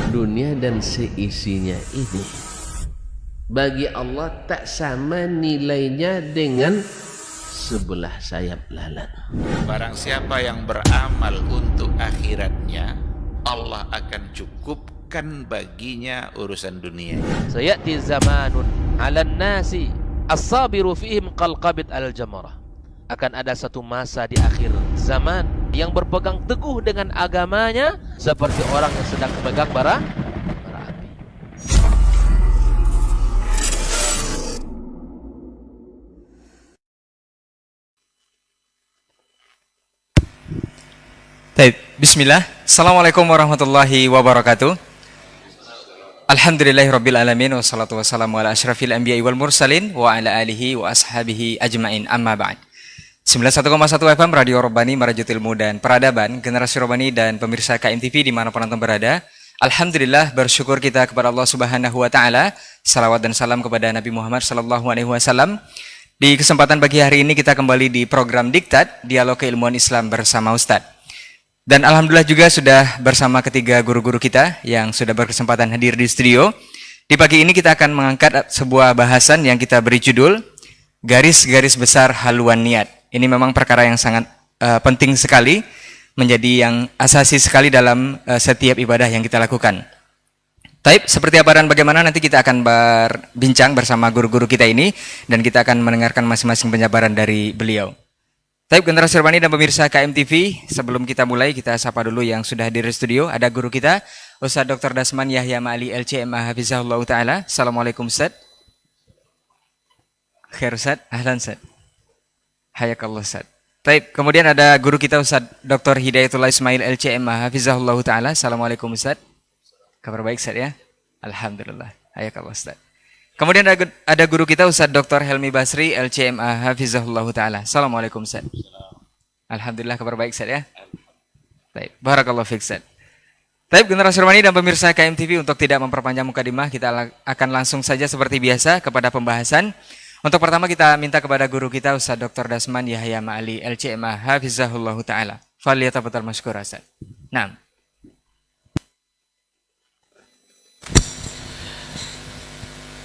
dunia dan seisinya ini bagi Allah tak sama nilainya dengan sebelah sayap lalat. Barang siapa yang beramal untuk akhiratnya, Allah akan cukupkan baginya urusan dunia. Sayati zamanun 'alan nasi as-sabiru fihim qalqabit al-jamarah. Akan ada satu masa di akhir zaman yang berpegang teguh dengan agamanya seperti orang yang sedang memegang bara api. Baik, bismillah. Assalamualaikum warahmatullahi wabarakatuh. Alhamdulillahirabbil alamin wassalatu wassalamu ala asyrafil anbiya'i wal mursalin wa ala alihi wa ashabihi ajmain, amma ba'd. 91,1 FM Radio Rabbani, Merajut Ilmu dan Peradaban, Generasi Rabbani dan pemirsa KMTV dimanapun Anda berada. Alhamdulillah, bersyukur kita kepada Allah Subhanahu wa Ta'ala. Salawat dan salam kepada Nabi Muhammad Sallallahu Alaihi Wasallam. Di kesempatan pagi hari ini kita kembali di program Diktat, Dialog Keilmuan Islam bersama Ustadz. Dan alhamdulillah juga sudah bersama ketiga guru-guru kita yang sudah berkesempatan hadir di studio. Di pagi ini kita akan mengangkat sebuah bahasan yang kita beri judul Garis-garis besar haluan niat. Ini memang perkara yang sangat penting sekali, menjadi yang asasi sekali dalam setiap ibadah yang kita lakukan. Taib, seperti apa dan bagaimana nanti kita akan berbincang bersama guru-guru kita ini, dan kita akan mendengarkan masing-masing penjabaran dari beliau. Taib, Generasi Rabbani dan pemirsa KMTV, sebelum kita mulai, kita sapa dulu yang sudah hadir di studio. Ada guru kita, Ustaz Dr. Dasman Yahya Ma'ali LCMA Hafizahullah Ta'ala. Assalamualaikum Ustaz. Khair Ustaz, ahlan Ustaz. Hayakallah Ustaz. Taib, kemudian ada guru kita Ustaz Dr. Hidayatullah Ismail LCMA Hafizahullah Ta'ala. Assalamualaikum Ustaz. Kabar baik Ustaz ya? Alhamdulillah. Hayakallah Ustaz. Kemudian ada guru kita Ustaz Dr. Helmi Basri LCMA Hafizahullah Ta'ala. Assalamualaikum Ustaz. Alhamdulillah, kabar baik Ustaz ya? Taib, barakallahu fiik Ustaz. Taib, Generasi Rabbani dan pemirsa KMTV, untuk tidak memperpanjang mukadimah, kita akan langsung saja seperti biasa kepada pembahasan. Untuk pertama kita minta kepada guru kita Ustaz Dr. Dasman Yahya Ma'ali LCMA Hafizahullah Ta'ala. Faliyatafaddal mashkura Ustaz. Naam.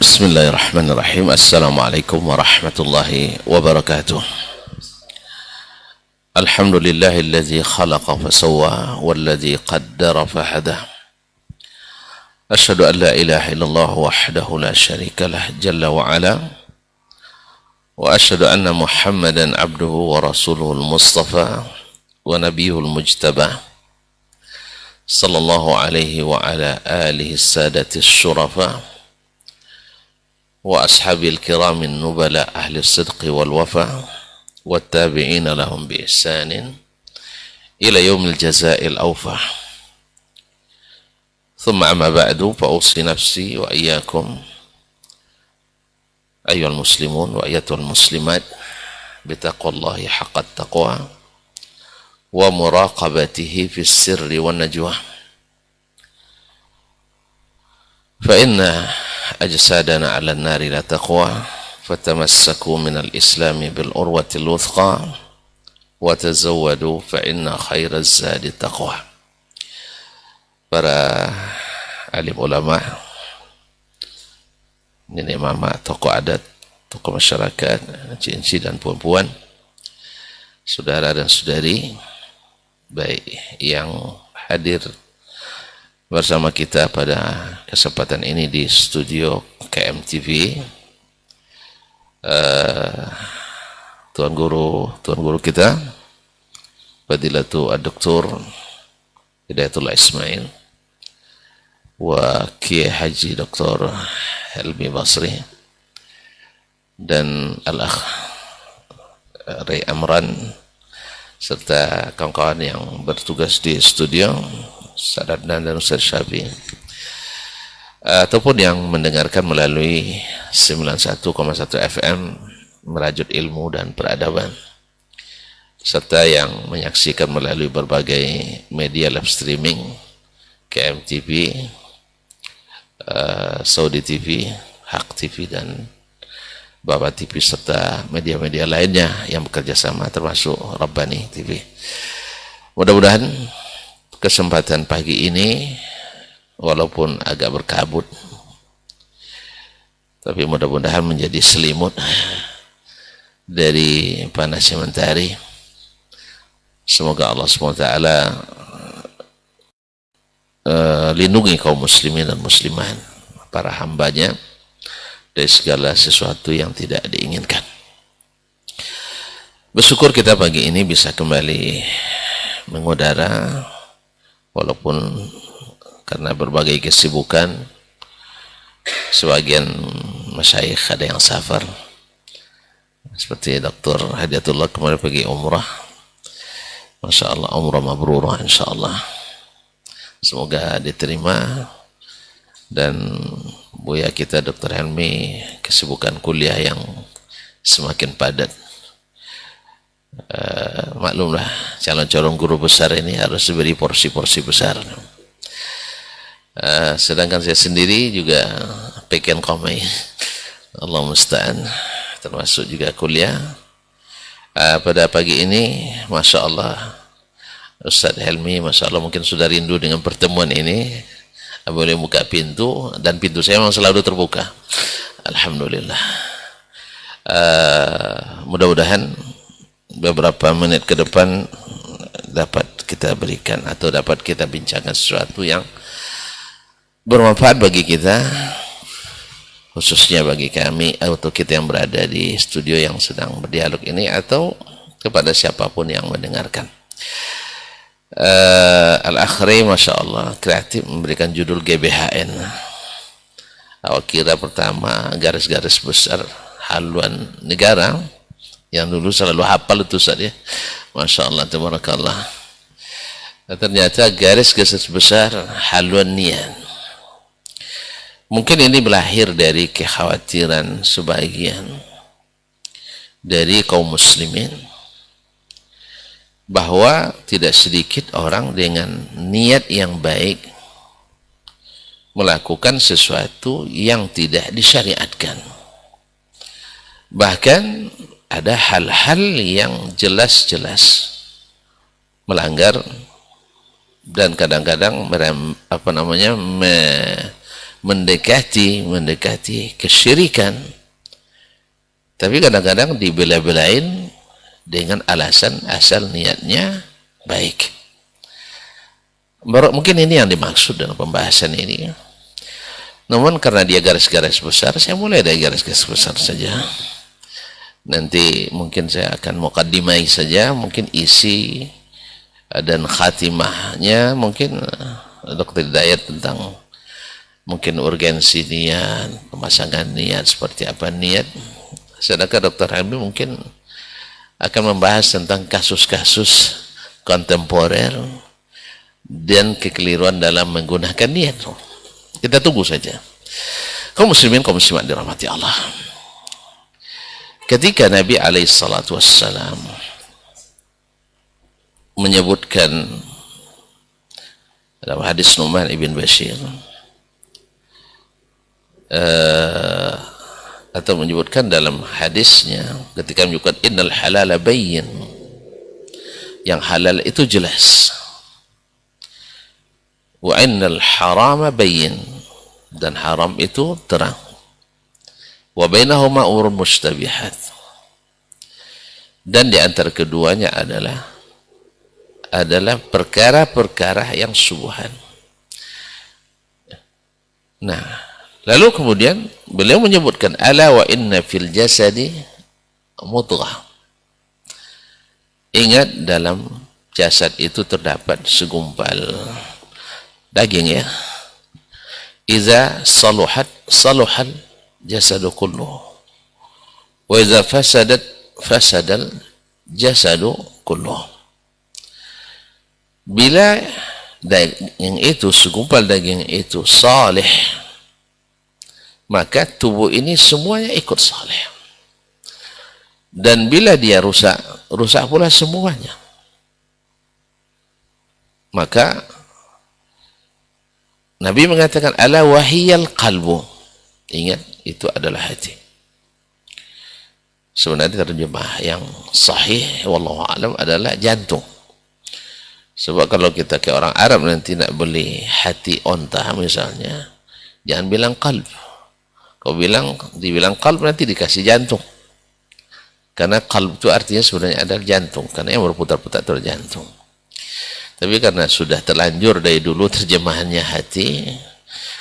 Bismillahirrahmanirrahim. Assalamualaikum warahmatullahi wabarakatuh. Alhamdulillahilladzi khalaqa fasawwa walladzi qaddara fahada. Asyhadu an la ilaha illallah wahdahu la syarika lah jalla wa ala. Wa asyhadu anna Muhammadan abduhu wa rasuluhul mustafa wa nabiyul mujtaba. Sallallahu alaihi wa ala alihi sadatis syurafa. وأصحاب الكرام النبلاء أهل الصدق والوفاء والتابعين لهم بإحسان إلى يوم الجزاء الأوفى ثم أما بعد فأوصي نفسي وإياكم أيها المسلمون وأيتها المسلمات بتقوى الله حق التقوى ومراقبته في السر والنجوى فإن أجسادنا على النار لا تقوى فتمسكوا من الإسلام بالعروة الوثقى وتزودوا فإن خير الزاد التقوى. Para alim ulama, nenek mama, tokoh adat, tokoh masyarakat, cici dan puan-puan, saudara dan saudari, baik yang hadir bersama kita pada kesempatan ini di studio KMTV, tuan guru kita Fadilatu Ad-Doktor Hidayatullah Ismail wa Kiai Haji Dr. Helmi Basri dan Al-Akh Ray Amran serta kawan-kawan yang bertugas di studio, Ustaz Adnan dan Ustaz Syafi, ataupun yang mendengarkan melalui 91,1 FM Merajut Ilmu dan Peradaban, serta yang menyaksikan melalui berbagai media live streaming KMTV, Saudi TV, Hak TV dan Baba TV, serta media-media lainnya yang bekerja sama termasuk Rabbani TV. Mudah-mudahan kesempatan pagi ini walaupun agak berkabut, tapi mudah-mudahan menjadi selimut dari panasnya mentari. Semoga Allah SWT lindungi kaum muslimin dan muslimat, para hambanya, dari segala sesuatu yang tidak diinginkan. Bersyukur kita pagi ini bisa kembali mengudara, walaupun karena berbagai kesibukan. Sebagian masyayikh ada yang safar, seperti Dr. Hadiatullah kemarin pergi umrah. Masya Allah, umrah mabrurah insya Allah, semoga diterima. Dan Buya kita Dr. Helmi kesibukan kuliah yang semakin padat. Maklumlah, calon-calon guru besar ini harus diberi porsi-porsi besar. Sedangkan saya sendiri juga peken komai, Allah musta'an, termasuk juga kuliah. Pada pagi ini Masya Allah, Ustadz Helmi Masya Allah mungkin sudah rindu dengan pertemuan ini. Boleh buka pintu, dan pintu saya memang selalu terbuka, alhamdulillah. Mudah-mudahan beberapa menit ke depan dapat kita berikan atau dapat kita bincangkan sesuatu yang bermanfaat bagi kita, khususnya bagi kami atau kita yang berada di studio yang sedang berdialog ini, atau kepada siapapun yang mendengarkan. Al-Akhri Masya Allah kreatif memberikan judul GBHN. Awak kira pertama garis-garis besar haluan negara, yang dulu selalu hafal itu saja. Masya Allah, tabarakallah. Ternyata garis-garis besar haluan niat. Mungkin ini berlahir dari kekhawatiran sebagian dari kaum muslimin, bahwa tidak sedikit orang dengan niat yang baik melakukan sesuatu yang tidak disyariatkan. Bahkan ada hal-hal yang jelas-jelas melanggar, dan kadang-kadang mendekati kesyirikan, tapi kadang-kadang dibela-belain dengan alasan asal niatnya baik. Mungkin ini yang dimaksud dalam pembahasan ini. Namun karena dia garis-garis besar, saya mulai dari garis-garis besar saja. Nanti mungkin saya akan muqaddimai saja, mungkin isi dan khatimahnya mungkin Dr. Hidayat tentang mungkin urgensi niat, pemasangan niat, seperti apa niat. Sedangkan Dr. Hamid mungkin akan membahas tentang kasus-kasus kontemporer dan kekeliruan dalam menggunakan niat. Kita tunggu saja. Kaum muslimin, kaum muslimat dirahmati Allah. Ketika Nabi SAW menyebutkan dalam hadis Nu'man ibn Bashir, atau menyebutkan dalam hadisnya ketika menyebutkan innal halala bayyin, yang halal itu jelas, wa innal harama bayyin, dan haram itu terang, wa bainahuma umurun mushtabihat, dan di antara keduanya adalah perkara-perkara yang subuhan. Nah, lalu kemudian beliau menyebutkan ala wa inna fil jasadi mudghah. Ingat, dalam jasad itu terdapat segumpal daging, ya. Iza saluhat saluhal jasadu kulluh, wa iza fasadat fasadal jasadu kulluh. Bila daging itu, segumpal daging itu salih, maka tubuh ini semuanya ikut saleh. Dan bila dia rusak, rusak pula semuanya. Maka Nabi mengatakan ala wahiyal qalbu, ingat, itu adalah hati. Sebenarnya terjemah yang sahih wallahu alam adalah jantung. Sebab kalau kita kayak orang Arab nanti nak beli hati onta misalnya, jangan bilang qalb. Kau dibilang qalb nanti dikasih jantung. Karena qalb itu artinya sebenarnya adalah jantung, karena yang berputar-putar itu jantung. Tapi karena sudah terlanjur dari dulu terjemahannya hati,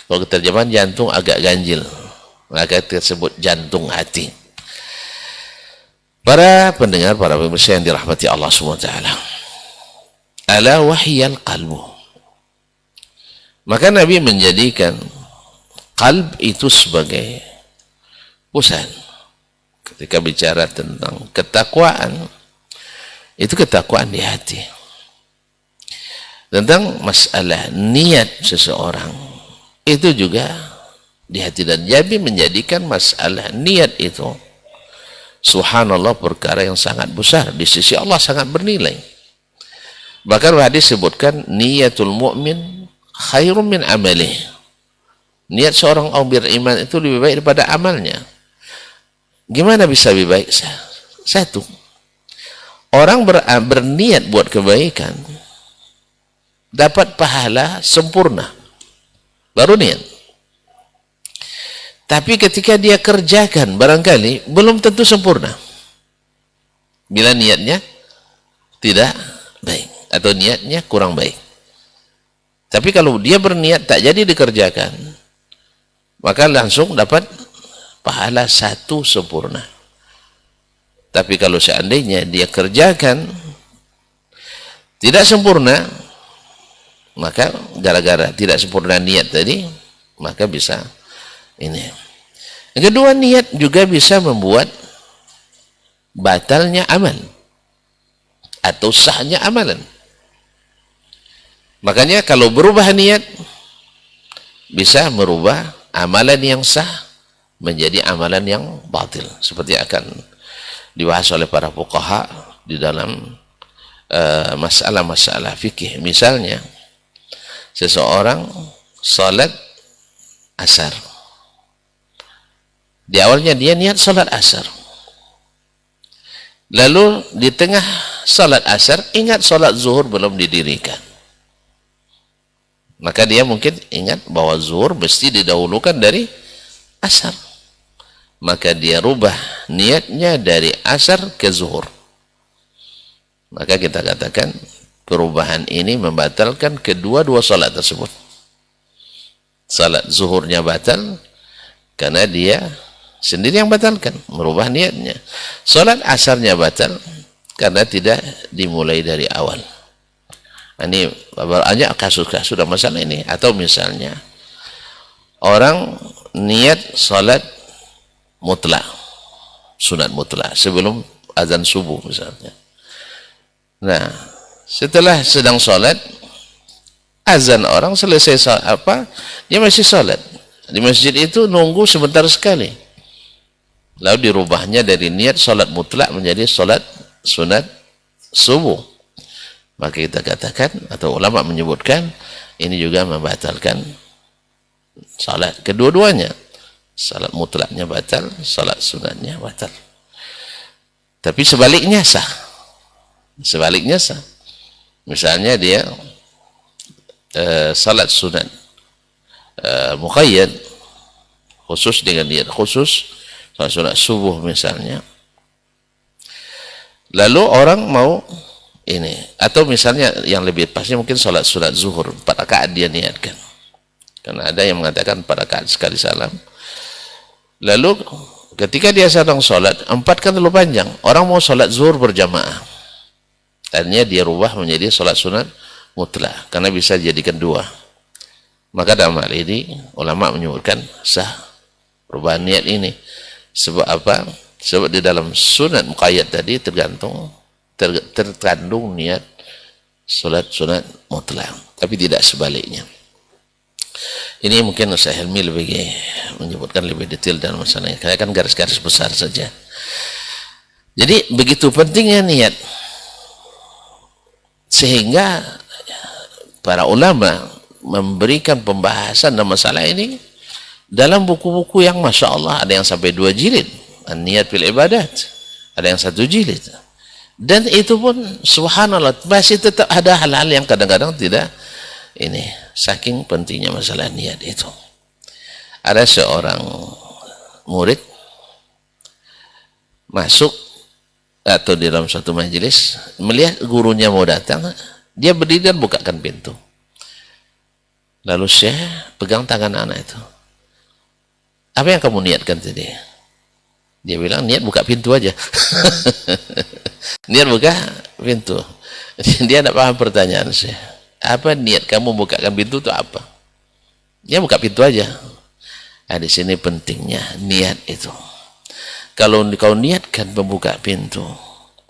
kalau terjemahan jantung agak ganjil, maka tersebut jantung hati. Para pendengar, para pemirsa yang dirahmati Allah SWT, ala wahyal qalbu. Maka Nabi menjadikan qalb itu sebagai pusat. Ketika bicara tentang ketakwaan, itu ketakwaan di hati. Tentang masalah niat seseorang, itu juga di hati. Dan Nabi menjadikan masalah niat itu, subhanallah, perkara yang sangat besar di sisi Allah, sangat bernilai. Bahkan hadis sebutkan niatul mu'min khairun min amalih. Niat seorang orang beriman itu lebih baik daripada amalnya. Gimana bisa lebih baik? Satu, orang berniat buat kebaikan dapat pahala sempurna, baru niat. Tapi ketika dia kerjakan, barangkali belum tentu sempurna bila niatnya tidak baik atau niatnya kurang baik. Tapi kalau dia berniat tak jadi dikerjakan, maka langsung dapat pahala satu sempurna. Tapi kalau seandainya dia kerjakan tidak sempurna, maka gara-gara tidak sempurna niat tadi, maka bisa ini. Yang kedua, niat juga bisa membuat batalnya amal atau sahnya amalan. Makanya kalau berubah niat, bisa merubah amalan yang sah menjadi amalan yang batil. Seperti akan dibahas oleh para fuqaha di dalam masalah-masalah fikih. Misalnya, seseorang salat asar. Di awalnya dia niat salat asar. Lalu di tengah salat asar, ingat salat zuhur belum didirikan. Maka dia mungkin ingat bahwa zuhur mesti didahulukan dari asar. Maka dia rubah niatnya dari asar ke zuhur. Maka kita katakan perubahan ini membatalkan kedua-dua salat tersebut. Salat zuhurnya batal karena dia sendiri yang batalkan, merubah niatnya. Salat asarnya batal karena tidak dimulai dari awal. Ini banyak kasus-kasus dalam masalah ini. Atau misalnya orang niat salat mutlak, sunat mutlak sebelum azan subuh misalnya. Nah, setelah sedang salat, azan orang selesai dia masih salat di masjid itu, nunggu sebentar sekali, lalu dirubahnya dari niat salat mutlak menjadi salat sunat subuh. Maka kita katakan, atau ulama menyebutkan, ini juga membatalkan salat kedua-duanya. Salat mutlaknya batal, salat sunatnya batal. Tapi sebaliknya sah. Sebaliknya sah. Misalnya dia salat sunat muqayyad, khusus dengan niat khusus, salat sunat subuh misalnya. Lalu orang mau ini, atau misalnya yang lebih pasnya mungkin salat sunat zuhur 4 rakaat dia niatkan, karena ada yang mengatakan 4 rakaat sekali salam. Lalu ketika dia sedang salat, 4 kan terlalu panjang, orang mau salat zuhur berjamaah, akhirnya dia rubah menjadi salat sunat mutlak karena bisa dijadikan 2. Maka dalam hal ini ulama menyebutkan sah perubahan niat ini. Sebab apa? Sebab di dalam sunat muqayyad tadi terkandung niat salat sunat mutlak, tapi tidak sebaliknya. Ini mungkin Ustaz Helmi lebih menyebutkan lebih detail dalam masalahnya. Saya kan garis-garis besar saja. Jadi begitu pentingnya niat, sehingga para ulama memberikan pembahasan dalam masalah ini dalam buku-buku yang Masya Allah ada yang sampai 2 jilid, An-Niyat fil Ibadat, ada yang 1 jilid. Dan itu pun subhanallah masih tetap ada hal-hal yang kadang-kadang tidak ini, saking pentingnya masalah niat itu. Ada seorang murid masuk atau di dalam suatu majelis, melihat gurunya mau datang, dia berdiri dan bukakan pintu. Lalu Syekh pegang tangan anak itu. Apa yang kamu niatkan tadi? Dia bilang, niat buka pintu aja. Niat buka pintu. Dia tidak paham pertanyaan Syekh. Apa niat kamu bukakan pintu itu apa? Dia buka pintu aja. Nah, di sini pentingnya niat itu. Kalau kau niatkan membuka pintu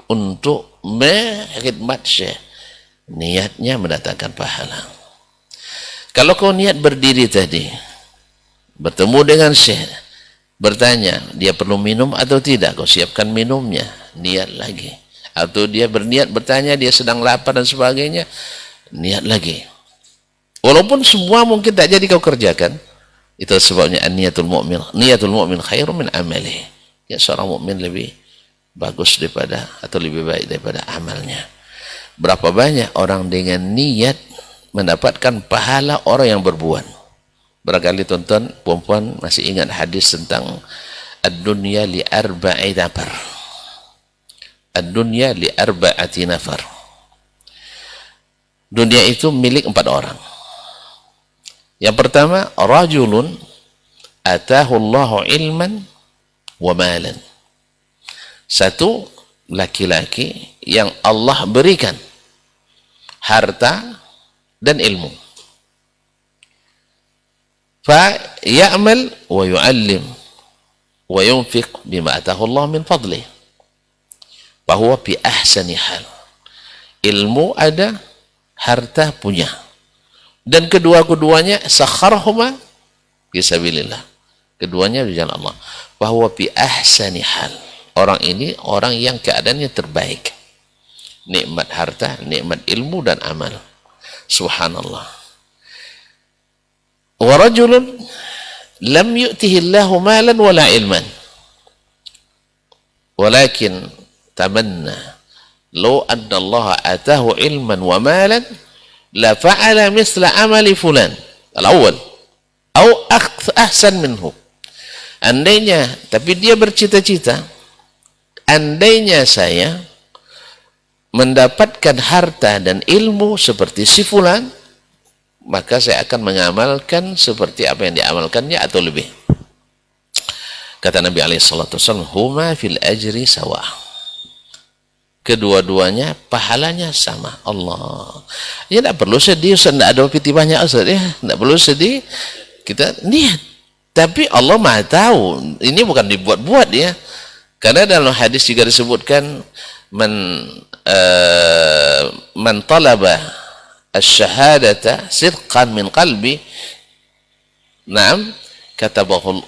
untuk mengkhidmat Syekh, niatnya mendatangkan pahala. Kalau kau niat berdiri tadi, bertemu dengan Syekh, bertanya, dia perlu minum atau tidak, kau siapkan minumnya, niat lagi. Atau dia berniat bertanya, dia sedang lapar dan sebagainya, niat lagi. Walaupun semua mungkin tak jadi kau kerjakan, itu sebabnya niatul mu'min khairun min amalihi. Ya, seorang mukmin lebih bagus daripada atau lebih baik daripada amalnya. Berapa banyak orang dengan niat mendapatkan pahala orang yang berbuat. Barangkali tonton perempuan masih ingat hadis tentang ad-dunya li arba'i nafar. Ad-dunya li arba'ati nafar. Dunia itu milik 4 orang. Yang pertama, rajulun atahu Allahu ilman wa malan. Satu, laki-laki yang Allah berikan harta dan ilmu. Fa ya'mal wa yu'allim wa yunfiq bima atahu Allah min fadlih. Bahwa fi ahsani hal. Ilmu ada, harta punya. Dan kedua-keduanya sakharahuma fisabilillah. Keduanya di jalan Allah. Bahwa fi ahsani hal. Orang ini orang yang keadaannya terbaik. Nikmat harta, nikmat ilmu dan amal. Subhanallah. Wa rajulun lam yu'tihi Allahu malan wala ilman. Walakin tamanna law anna Allah atahu ilman wa malan la fa'ala misla amali fulan al-awwal atau ahsan minhu. Andainya, tapi dia bercita-cita, andainya saya mendapatkan harta dan ilmu seperti si fulan, maka saya akan mengamalkan seperti apa yang diamalkannya atau lebih. Kata Nabi SAW, huma fil ajri sawa. Kedua-duanya pahalanya sama. Allah. Ya tidak perlu sedih, tidak ada piti banyak Ustaz ya. Tidak perlu sedih. Kita niat. Tapi Allah Maha tahu. Ini bukan dibuat-buat ya. Karena dalam hadis juga disebutkan man talaba asy-syahadata sidqan min qalbi. Naam,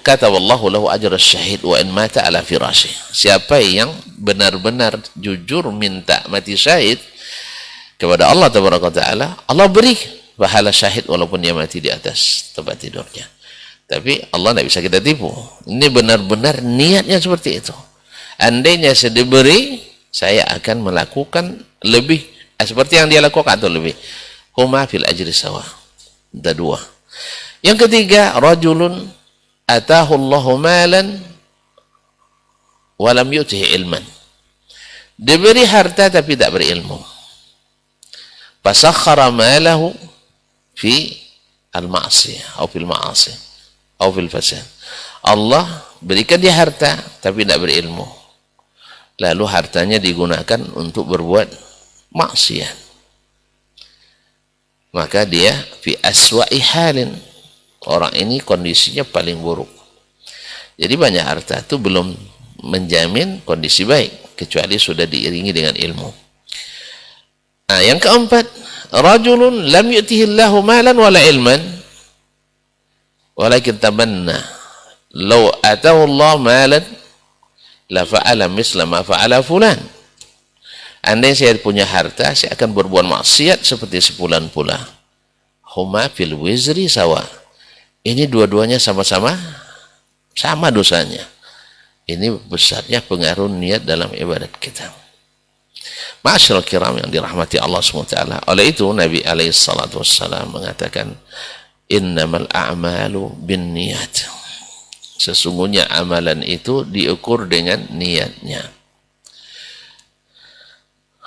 kataballahu lahu ajra syahid wa in mata ala firashi. Siapa yang benar-benar jujur minta mati syahid kepada Allah tabaraka taala, Allah beri pahala syahid walaupun dia mati di atas tempat tidurnya. Tapi Allah tidak bisa kita tipu. Ini benar-benar niatnya seperti itu. Andainya saya diberi, saya akan melakukan lebih seperti yang dia lakukan atau lebih. Huma fil ajri sawa. Ada 2. Yang ketiga, rajulun atahu Allahu malan wa lam yu'tihi ilman. Diberi harta tapi tak berilmu. Fasakhara malahu fi al-ma'siyah atau fil ma'asih atau fil fasad. Allah berikan dia harta tapi tidak berilmu. Lalu hartanya digunakan untuk berbuat maksiat. Maka dia fi aswa'i halin. Orang ini kondisinya paling buruk. Jadi banyak harta itu belum menjamin kondisi baik kecuali sudah diiringi dengan ilmu. Nah, yang keempat, rajulun lam yu'tihi Allahu malan wala ilman walakin tamanna law atahu Allah malan la fa'ala misla ma fa'ala fulan. Andai saya punya harta, saya akan berbuat maksiat seperti sepulan pula. Huma fil wizri sawa. Ini dua-duanya sama-sama sama dosanya. Ini besarnya pengaruh niat dalam ibadat kita. Ma'asyiral kiram yang dirahmati Allah SWT. Oleh itu Nabi SAW mengatakan, innamal a'malu bin niyat. Sesungguhnya amalan itu diukur dengan niatnya.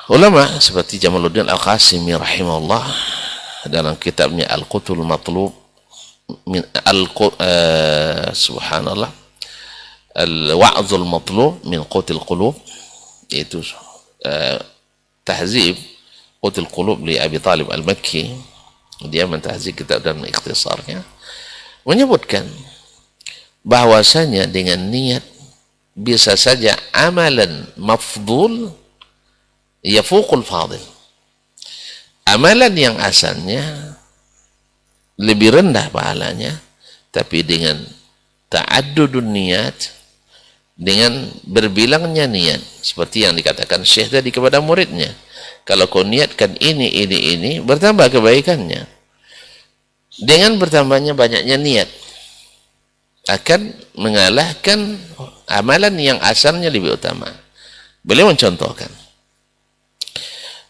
Ulama seperti Jamaluddin Al-Qasimi rahimahullah dalam kitabnya Al-Qutul Matlub min subhanallah Al-Wa'zul Matlub min Qutil Qulub, yaitu tahzib Qutil Qulub li Abi Talib Al-Makki, dia mentahzib kitab dan ikhtisarnya, menyebutkan bahwasanya dengan niat bisa saja amalan mafdul yafuqul fadil. Amalan yang asalnya lebih rendah pahalanya, tapi dengan ta'addudun niat, dengan berbilangnya niat, seperti yang dikatakan Syekh tadi kepada muridnya, kalau kau niatkan ini, bertambah kebaikannya. Dengan bertambahnya banyaknya niat akan mengalahkan amalan yang asalnya lebih utama. Beliau mencontohkan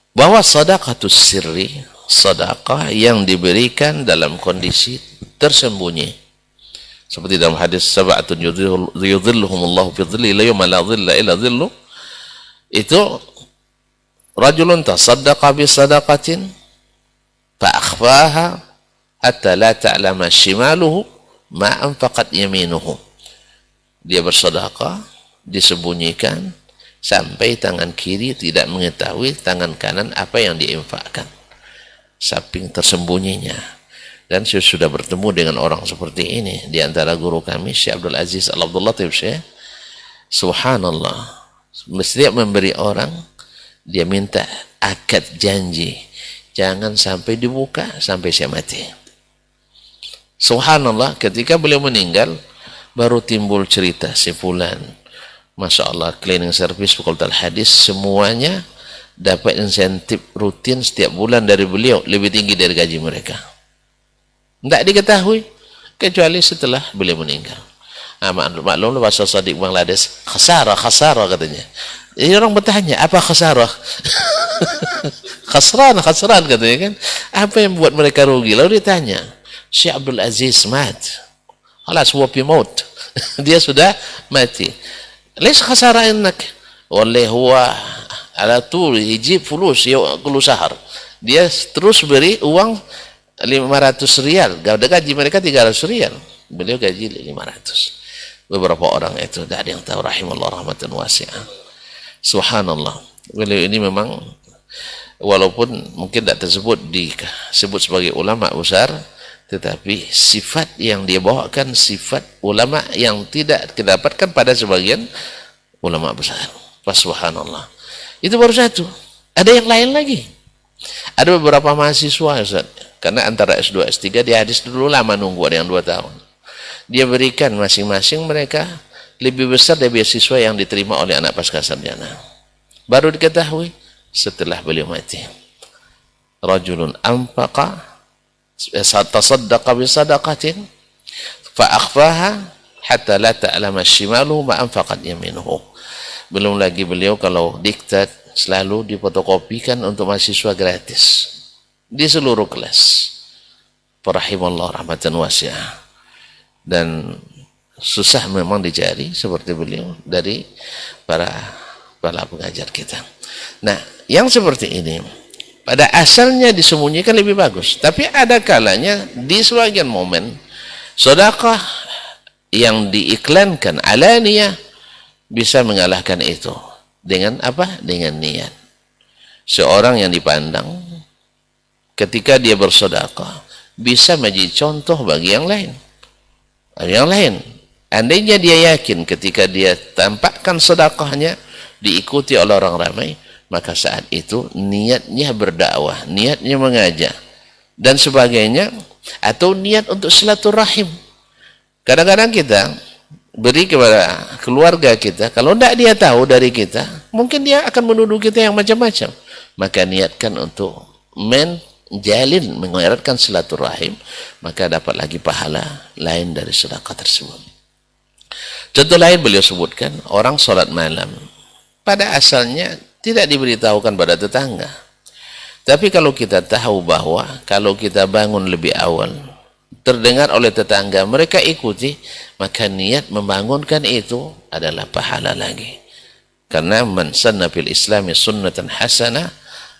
bahwa sedekatus sirri, sedekah yang diberikan dalam kondisi tersembunyi, seperti dalam hadis sab'atun yudhilluhumullahu fi dhilli la yawma la dhilla illa dhillu, itu rajulun tasaddaqa bi sadaqatin fa akhfaha hatta la ta'lama shimaluhu ma anfaqat yaminuhu. Dia bersedekah disembunyikan sampai tangan kiri tidak mengetahui tangan kanan apa yang diinfakkan, saking tersembunyinya. Dan saya sudah bertemu dengan orang seperti ini di antara guru kami Syekh Abdul Aziz Al-Abdul Latif Syekh. Subhanallah, setiap memberi orang dia minta akad janji, jangan sampai dibuka sampai saya mati. Subhanallah, ketika beliau meninggal baru timbul cerita si fulan, Masya Allah, cleaning service Fakultas Hadis semuanya dapat insentif rutin setiap bulan dari beliau, lebih tinggi dari gaji mereka. Tidak diketahui kecuali setelah beliau meninggal. Maklum bahasa Sadiq Bangladesh, khasarah katanya. Jadi orang bertanya, apa khasarah? khasran katanya kan. Apa yang buat mereka rugi? Lalu ditanya, Syekh Abdul Aziz mat, alas wapi maut. Dia sudah mati. ليش خسارة انك والله هو على طول يجيب فلوس كل شهر, dia terus beri uang 500 rial, gaji mereka 300 rial, beliau gaji 500. Beberapa orang itu tidak ada yang tahu, rahimallah rahmatan wasi'ah. Subhanallah, beliau ini memang walaupun mungkin tidak disebut sebagai ulama besar, tetapi sifat yang dia bawakan sifat ulama yang tidak didapatkan pada sebagian ulama besar. Subhanallah. Itu baru satu. Ada yang lain lagi. Ada beberapa mahasiswa, Ustaz, karena antara S2 S3 dia hadis dulu lama nunggu, ada yang 2 tahun. Dia berikan masing-masing mereka lebih besar dari beasiswa yang diterima oleh anak pasca sarjana. Baru diketahui setelah beliau mati. Rajulun anfaqa tasaddaqa bi sadaqatin fa akhfaha hatta la ta'lama shimaluhu ma anfaqat yaminuhu. Belum lagi beliau kalau diktat selalu difotokopikan untuk mahasiswa gratis di seluruh kelas. Rahimallahu rahmatan wasi'ah. Dan susah memang dicari seperti beliau dari para pengajar kita. Nah, yang seperti ini pada asalnya disembunyikan lebih bagus, tapi ada kalanya di sebagian momen sedekah yang diiklankan alaniyah bisa mengalahkan itu. Dengan apa? Dengan niat. Seorang yang dipandang ketika dia bersedekah bisa menjadi contoh bagi yang lain. Andainya dia yakin ketika dia tampakkan sedekahnya diikuti oleh orang ramai, maka saat itu niatnya berdakwah, niatnya mengajak dan sebagainya, atau niat untuk silaturahim. Kadang-kadang kita beri kepada keluarga kita, kalau tidak dia tahu dari kita, mungkin dia akan menuduh kita yang macam-macam. Maka niatkan untuk menjalin, mengeratkan silaturahim, maka dapat lagi pahala lain dari sedekah tersebut. Contoh lain beliau sebutkan, orang sholat malam pada asalnya tidak diberitahukan pada tetangga. Tapi kalau kita tahu bahwa kalau kita bangun lebih awal, terdengar oleh tetangga, mereka ikuti, maka niat membangunkan itu adalah pahala lagi. Karena man sanna fil islami sunnatan hasanah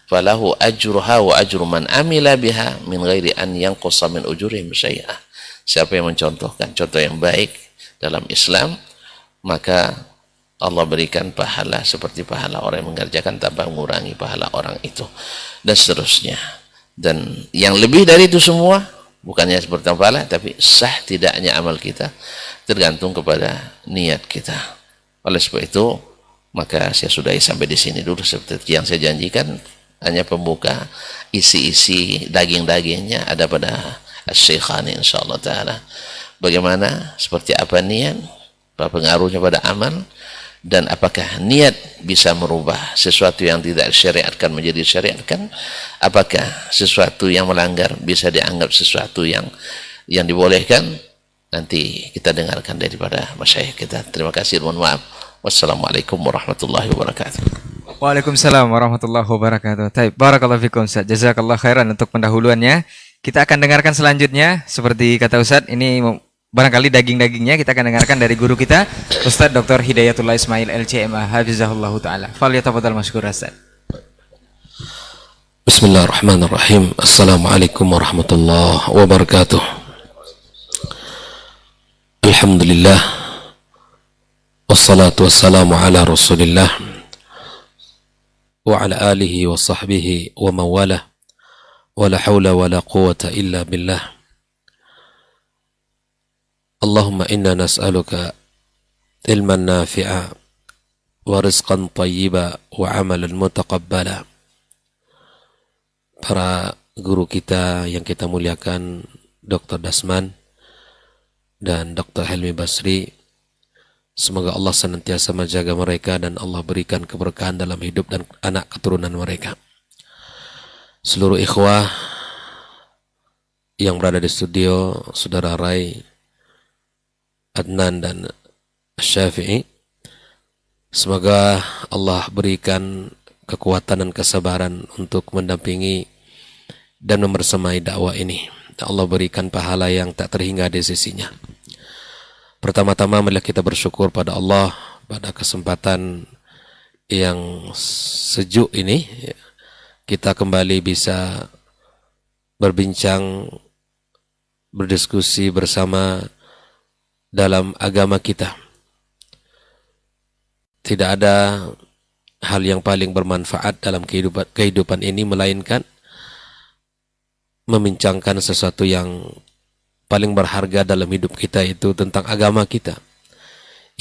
falahu ajruha wa ajru man amila biha min ghairi an yanqusa min ujurihim syai'ah. Siapa yang mencontohkan contoh yang baik dalam Islam, maka Allah berikan pahala seperti pahala orang yang mengerjakan tanpa mengurangi pahala orang itu, dan seterusnya. Dan yang lebih dari itu semua bukannya seperti pahala, tapi sah tidaknya amal kita tergantung kepada niat kita. Oleh sebab itu, maka saya sudahi sampai di sini dulu seperti yang saya janjikan. Hanya pembuka, isi-isi daging-dagingnya ada pada Asy-Syaikhan insyaallah taala. Bagaimana, seperti apa niat, apa pengaruhnya pada amal, dan apakah niat bisa merubah sesuatu yang tidak disyariatkan menjadi disyariatkan, apakah sesuatu yang melanggar bisa dianggap sesuatu yang dibolehkan. Nanti kita dengarkan daripada masyayikh kita. Terima kasih, mohon maaf. Wassalamualaikum warahmatullahi wabarakatuh. Waalaikumsalam warahmatullahi wabarakatuh. Baik, barakallahu fikum Ustaz. Jazakallah khairan untuk pendahuluannya. Kita akan dengarkan selanjutnya, seperti kata Ustaz, ini barangkali daging-dagingnya kita akan dengarkan dari guru kita, Ustaz Dr. Hidayatullah Ismail LCMA hafizahullah taala. Falyatafadhal mashkur Ustaz. Bismillahirrahmanirrahim. Assalamualaikum warahmatullahi wabarakatuh. Alhamdulillah, wassalatu wassalamu ala Rasulillah wa ala alihi wa sahbihi wa mawalah, wa la hawla wa la quwata illa billah. Allahumma inna nas'aluka ilman nafi'a wa rizqan tayyiba wa amalan mutaqabbala. Para guru kita yang kita muliakan, Dr. Dasman dan Dr. Helmi Basri, semoga Allah senantiasa menjaga mereka dan Allah berikan keberkahan dalam hidup dan anak keturunan mereka. Seluruh ikhwah yang berada di studio, Saudara Rai, Adnan dan Syafi'i, semoga Allah berikan kekuatan dan kesabaran untuk mendampingi dan membersamai dakwah ini. Allah berikan pahala yang tak terhingga di sisinya. Pertama-tama marilah kita bersyukur pada Allah pada kesempatan yang sejuk ini, kita kembali bisa berbincang, berdiskusi bersama dalam agama kita. Tidak ada hal yang paling bermanfaat dalam kehidupan ini melainkan membincangkan sesuatu yang paling berharga dalam hidup kita, itu tentang agama kita,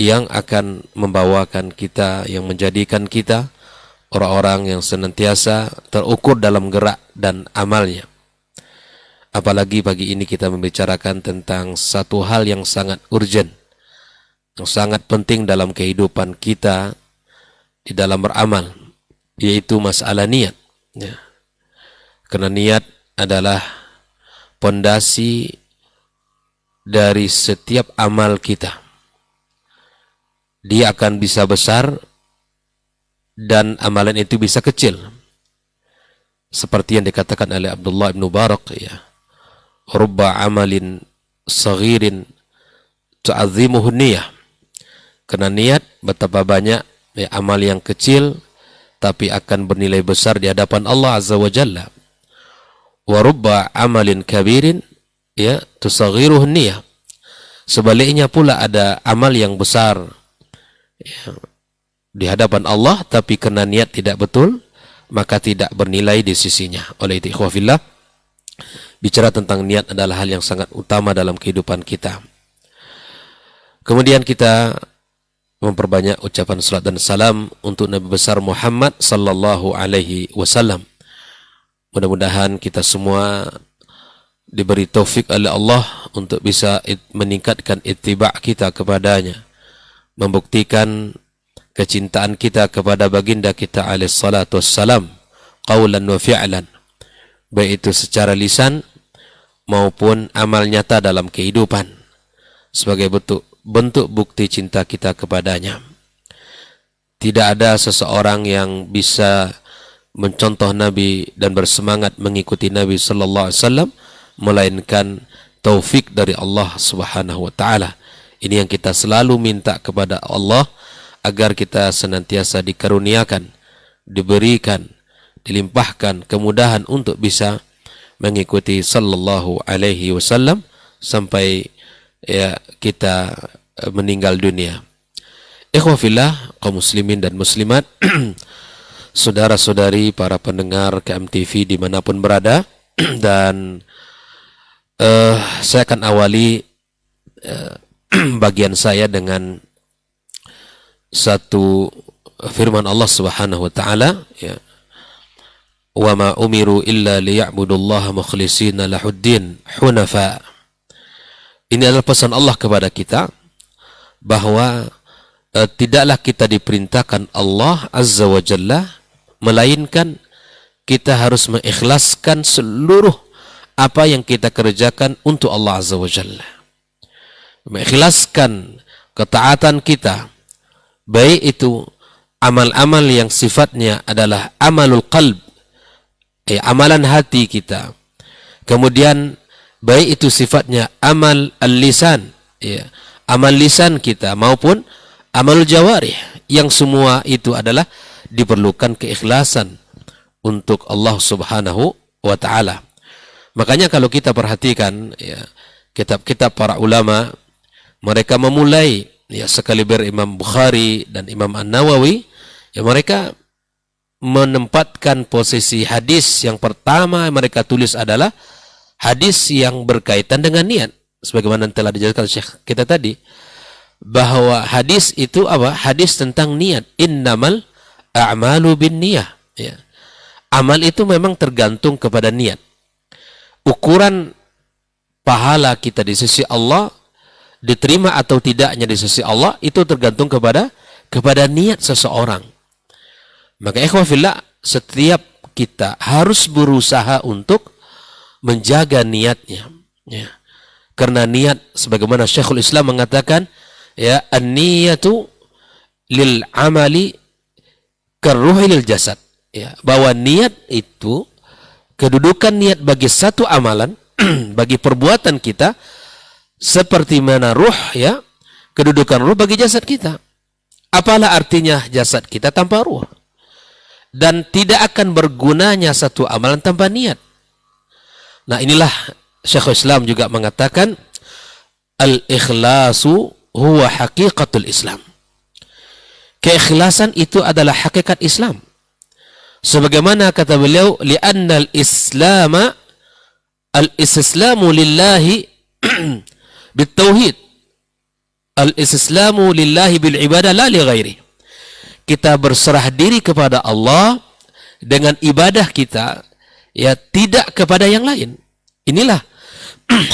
yang akan membawakan kita, yang menjadikan kita orang-orang yang senantiasa terukur dalam gerak dan amalnya. Apalagi pagi ini kita membicarakan tentang satu hal yang sangat urgent, yang sangat penting dalam kehidupan kita di dalam beramal, yaitu masalah niat. Ya. Karena niat adalah pondasi dari setiap amal kita. Dia akan bisa besar dan amalan itu bisa kecil. Seperti yang dikatakan oleh Abdullah bin Mubarak, ya. Rubba amalin saghirin tu'azzimuhu niyah. Karena niat betapa banyak amal yang kecil tapi akan bernilai besar di hadapan Allah Azza wa Jalla. Wa rubba amalin kabirin ya tusaghiruhu niyah. Sebaliknya pula ada amal yang besar ya, di hadapan Allah, tapi karena niat tidak betul maka tidak bernilai di sisinya. Oleh itu ikhwah fillah, bicara tentang niat adalah hal yang sangat utama dalam kehidupan kita. Kemudian kita memperbanyak ucapan salat dan salam untuk Nabi besar Muhammad sallallahu alaihi wasallam. Mudah-mudahan kita semua diberi taufik oleh Allah untuk bisa meningkatkan ittiba' kita kepadanya, membuktikan kecintaan kita kepada baginda kita alaihi salatu wassalam qaulan wa fi'lan, baik itu secara lisan maupun amal nyata dalam kehidupan, sebagai bentuk bukti cinta kita kepadanya. tidak ada seseorang yang bisa mencontoh Nabi dan bersemangat mengikuti Nabi sallallahu alaihi wasallam melainkan taufik dari Allah Subhanahu wa taala. Ini yang kita selalu minta kepada Allah agar kita senantiasa dikaruniakan, diberikan, dilimpahkan kemudahan untuk bisa mengikuti sallallahu alaihi wasallam sampai ya kita meninggal dunia. Ikhwafillah, kaum muslimin dan muslimat, saudara-saudari para pendengar KMTV dimanapun berada, dan saya akan awali bagian saya dengan satu firman Allah Subhanahu wa taala, ya, wa ma umiru illa liya'budullaha mukhlishina lahuddin hunafa. Ini adalah pesan Allah kepada kita bahwa tidaklah kita diperintahkan Allah Azza wa Jalla melainkan kita harus mengikhlaskan seluruh apa yang kita kerjakan untuk Allah Azza wa Jalla. Mengikhlaskan ketaatan kita, baik itu amal-amal yang sifatnya adalah amalul qalb, amalan hati kita. Kemudian baik itu sifatnya amal al-lisan, amal lisan kita, maupun amal jawarih, yang semua itu adalah diperlukan keikhlasan untuk Allah Subhanahu wa taala. Makanya kalau kita perhatikan ya, kitab-kitab para ulama, mereka memulai ya, sekaliber Imam Bukhari dan Imam An-Nawawi, ya, mereka menempatkan posisi hadis yang pertama mereka tulis adalah hadis yang berkaitan dengan niat, sebagaimana telah dijelaskan Syekh kita tadi, bahwa hadis itu apa? Hadis tentang niat. Innamal a'malu bin niyah, ya. Amal itu memang tergantung kepada niat. Ukuran pahala kita di sisi Allah, diterima atau tidaknya di sisi Allah, itu tergantung kepada niat seseorang. Maka ikhwafillah, setiap kita harus berusaha untuk menjaga niatnya, ya. Karena niat, sebagaimana Syekhul Islam mengatakan, ya, an-niyatu lil amali karruhi lil jasad, ya, bahwa niat itu, kedudukan niat bagi satu amalan bagi perbuatan kita seperti mana ruh, ya, kedudukan ruh bagi jasad kita. Apalah artinya jasad kita tanpa ruh? Dan tidak akan bergunanya satu amalan tanpa niat. Nah, inilah Syekhul Islam juga mengatakan al-ikhlasu huwa haqiqatul Islam. Keikhlasan itu adalah hakikat Islam. Sebagaimana kata beliau, li'anna al-islama al-islamu lillahi bitauhid. Al-islamu lillahi bil ibadah la li ghairi. Kita berserah diri kepada Allah dengan ibadah kita, ya, tidak kepada yang lain. Inilah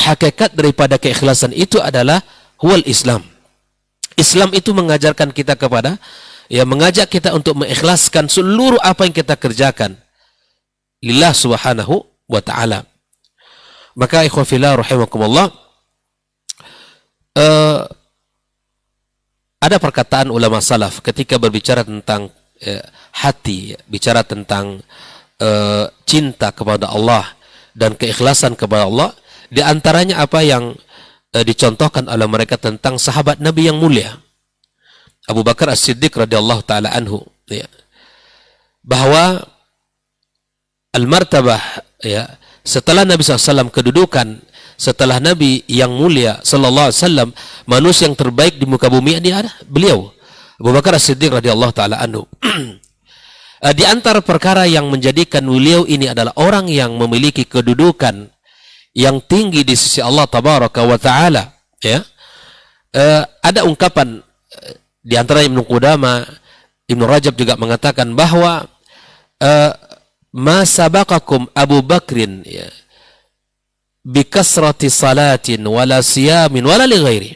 hakikat daripada keikhlasan itu adalah huwal Islam. Islam itu mengajarkan kita kepada, ya, mengajak kita untuk mengikhlaskan seluruh apa yang kita kerjakan lillah Subhanahu wa ta'ala. Maka ikhwafillah rahimakumullah, ada perkataan ulama salaf ketika berbicara tentang hati, bicara tentang cinta kepada Allah dan keikhlasan kepada Allah. Di antaranya apa yang dicontohkan oleh mereka tentang sahabat Nabi yang mulia Abu Bakar As-Siddiq radhiyallahu taala anhu, ya, bahwa al-martabah, ya, setelah Nabi SAW, kedudukan setelah Nabi yang mulia sallallahu alaihi wasallam, manusia yang terbaik di muka bumi adalah beliau Abu Bakar As-Siddiq radhiyallahu taala anhu. Di antara perkara yang menjadikan beliau ini adalah orang yang memiliki kedudukan yang tinggi di sisi Allah tabaraka wa taala, ya, ada ungkapan di antara Ibnu Qudamah, Ibnu Rajab juga mengatakan bahwa ma sabaqakum Abu Bakrin, ya, bikasrati salatin wala siyamin wala li ghairi,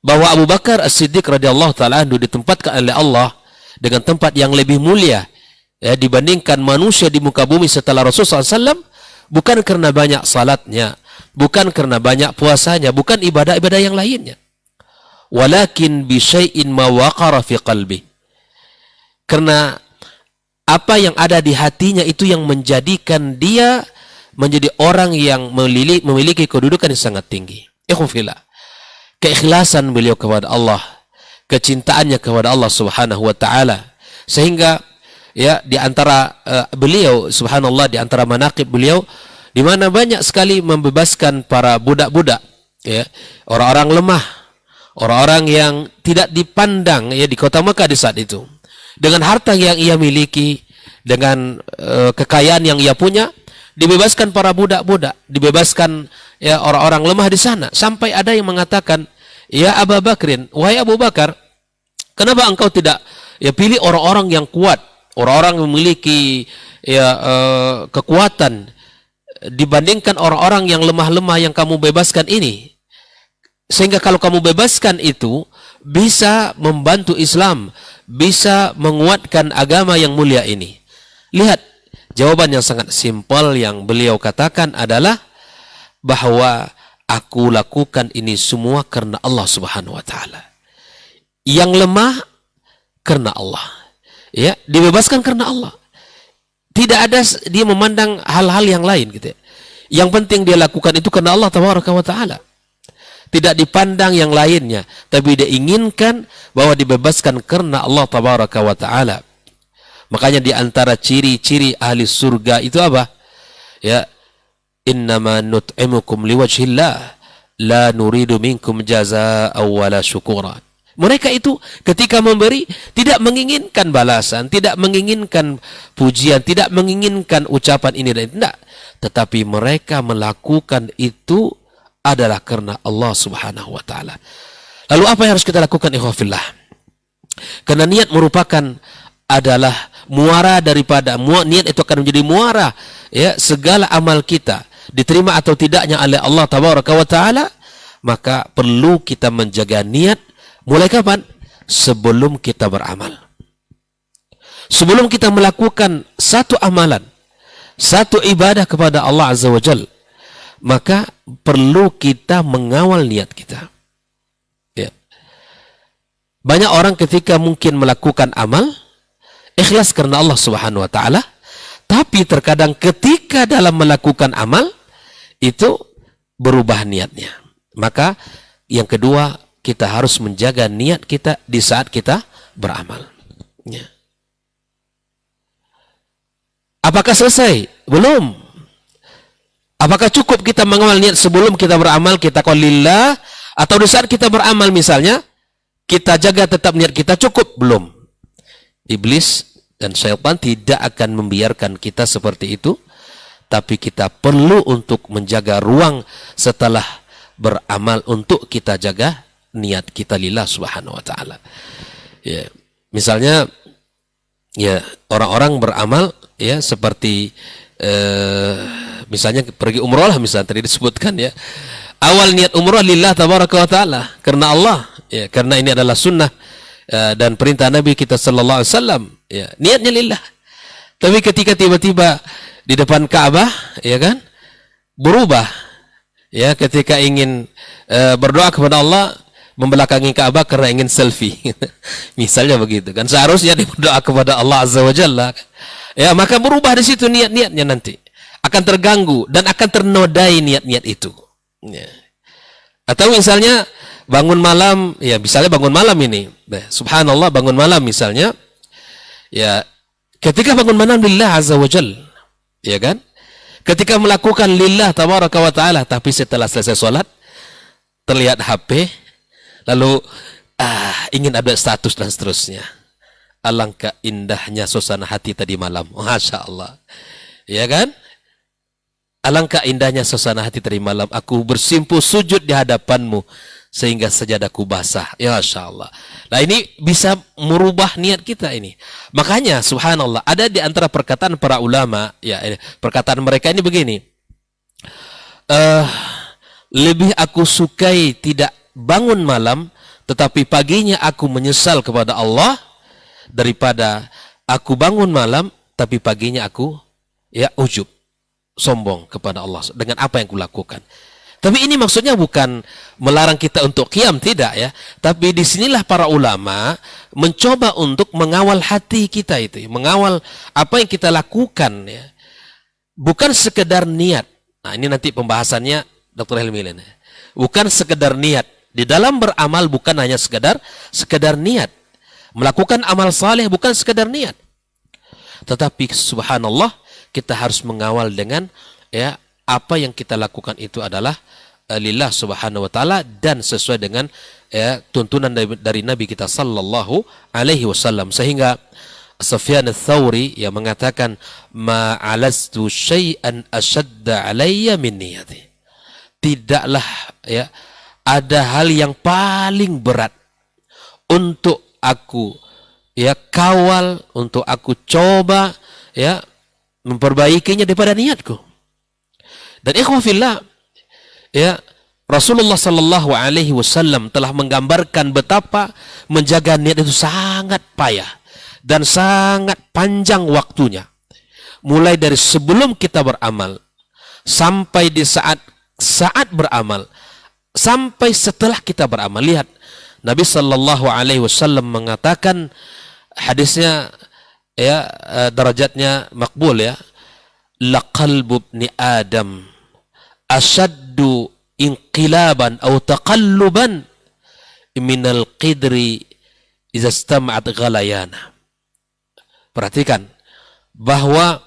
bahwa Abu Bakar As-Siddiq radhiyallahu taala anhu ditempatkan oleh Allah dengan tempat yang lebih mulia, ya, dibandingkan manusia di muka bumi setelah Rasulullah SAW, bukan karena banyak salatnya, bukan karena banyak puasanya, bukan ibadah-ibadah yang lainnya, walakin bi syai'in ma waqara fi qalbi, Karena apa yang ada di hatinya itu yang menjadikan dia menjadi orang yang memiliki kedudukan yang sangat tinggi. Ikhwafillah. Keikhlasan beliau kepada Allah, kecintaannya kepada Allah Subhanahu wa taala, sehingga ya di antara beliau subhanallah, di antara manaqib beliau di mana banyak sekali membebaskan para budak-budak, ya, orang-orang lemah, orang-orang yang tidak dipandang ya di kota Mekah di saat itu. Dengan harta yang ia miliki, dengan kekayaan yang ia punya, dibebaskan para budak-budak, dibebaskan ya orang-orang lemah di sana. Sampai ada yang mengatakan, ya Abu Bakrin, wahai Abu Bakar, kenapa engkau tidak ya pilih orang-orang yang kuat, orang-orang yang memiliki ya kekuatan dibandingkan orang-orang yang lemah-lemah yang kamu bebaskan ini? Sehingga kalau kamu bebaskan itu bisa membantu Islam, bisa menguatkan agama yang mulia ini. Lihat, jawaban yang sangat simpel yang beliau katakan adalah bahwa aku lakukan ini semua karena Allah Subhanahu wa taala. Yang lemah karena Allah. Ya, dibebaskan karena Allah. Tidak ada dia memandang hal-hal yang lain gitu ya. Yang penting dia lakukan itu karena Allah Tabaraka wa taala. Tidak dipandang yang lainnya, tapi dia inginkan bahwa dibebaskan karena Allah Tabaraka wa taala. Makanya di antara ciri-ciri ahli surga itu apa? Ya, innama nut'imukum liwajhillah la nuridu minkum jazaa'an wala syukura. Mereka itu ketika memberi tidak menginginkan balasan, tidak menginginkan pujian, tidak menginginkan ucapan ini dan itu, tidak. Tetapi mereka melakukan itu adalah karena Allah Subhanahu wa taala. Lalu apa yang harus kita lakukan, ikhwafillah? Karena niat merupakan adalah muara daripada niat itu akan menjadi muara ya segala amal kita, diterima atau tidaknya oleh Allah Tabaraka wa taala, maka perlu kita menjaga niat. Mulai kapan? Sebelum kita beramal. Sebelum kita melakukan satu amalan, satu ibadah kepada Allah Azza wa Jalla, maka perlu kita mengawal niat kita. Ya. Banyak orang ketika mungkin melakukan amal ikhlas karena Allah Subhanahu wa taala, tapi terkadang ketika dalam melakukan amal itu berubah niatnya. Maka yang kedua, kita harus menjaga niat kita di saat kita beramal. Ya. Apakah selesai? Belum. Apakah cukup kita mengawal niat sebelum kita beramal, kita qul lillah, atau di saat kita beramal misalnya kita jaga tetap niat kita cukup? Belum. Iblis dan syaitan tidak akan membiarkan kita seperti itu, tapi kita perlu untuk menjaga ruang setelah beramal untuk kita jaga niat kita lillah Subhanahu wa taala. Ya, misalnya ya orang-orang beramal ya seperti misalnya pergi umroh lah, misalnya tadi disebutkan ya. Awal niat umroh lillah tabaraka wa taala, karena Allah, ya, karena ini adalah sunnah dan perintah Nabi kita sallallahu alaihi wasallam, ya, niatnya lillah. Tapi ketika tiba-tiba di depan Ka'bah, ya kan, berubah, ya, ketika ingin berdoa kepada Allah, membelakangi Ka'bah karena ingin selfie. Misalnya begitu kan. Seharusnya dia berdoa kepada Allah Azza wa Jalla. Ya, maka berubah di situ niat-niatnya, nanti akan terganggu dan akan ternodai niat-niat itu. Ya. Atau misalnya bangun malam, ya misalnya bangun malam ini. Subhanallah, bangun malam misalnya. Ya, ketika bangun malam lillah Azza wa Jalla, ya kan? Ketika melakukan lillah tabaraka wa taala, tapi setelah selesai sholat terlihat HP, lalu ingin update status dan seterusnya. Alangkah indahnya suasana hati tadi malam. Masya Allah. Ya kan? Alangkah indahnya suasana hati tadi malam. Aku bersimpuh sujud di hadapanmu sehingga sajadaku basah. Ya Masya Allah. Nah, ini bisa merubah niat kita ini. Makanya subhanallah, ada di antara perkataan para ulama, ya, perkataan mereka ini begini. Lebih aku sukai tidak bangun malam, tetapi paginya aku menyesal kepada Allah, daripada aku bangun malam, tapi paginya aku ya ujub, sombong kepada Allah dengan apa yang kulakukan. Tapi ini maksudnya bukan melarang kita untuk qiyam, tidak ya. Tapi disinilah para ulama mencoba untuk mengawal hati kita itu, mengawal apa yang kita lakukan ya. Bukan sekedar niat. Nah, ini nanti pembahasannya Dr. Helmi ini. Bukan sekedar niat. Di dalam beramal bukan hanya sekedar niat. Melakukan amal saleh bukan sekedar niat. Tetapi subhanallah, kita harus mengawal dengan ya apa yang kita lakukan itu adalah lillah subhanahu wa ta'ala dan sesuai dengan ya tuntunan dari Nabi kita sallallahu alaihi wasallam. Sehingga Sufyan ats-Tsauri yang mengatakan ma'alastu syai'an ashadda alayya min niyati. Tidaklah ya ada hal yang paling berat untuk aku ya kawal, untuk aku coba ya memperbaikinya daripada niatku. Dan ikhwah fillah ya, Rasulullah sallallahu alaihi wasallam telah menggambarkan betapa menjaga niat itu sangat payah dan sangat panjang waktunya. Mulai dari sebelum kita beramal sampai di saat beramal sampai setelah kita beramal. Lihat, Nabi sallallahu alaihi wasallam mengatakan, hadisnya ya derajatnya makbul ya, laqalbu ibni adam ashaddu inqilaban atau taqalluban minal qidri idza istama'at ghalayana. Perhatikan bahwa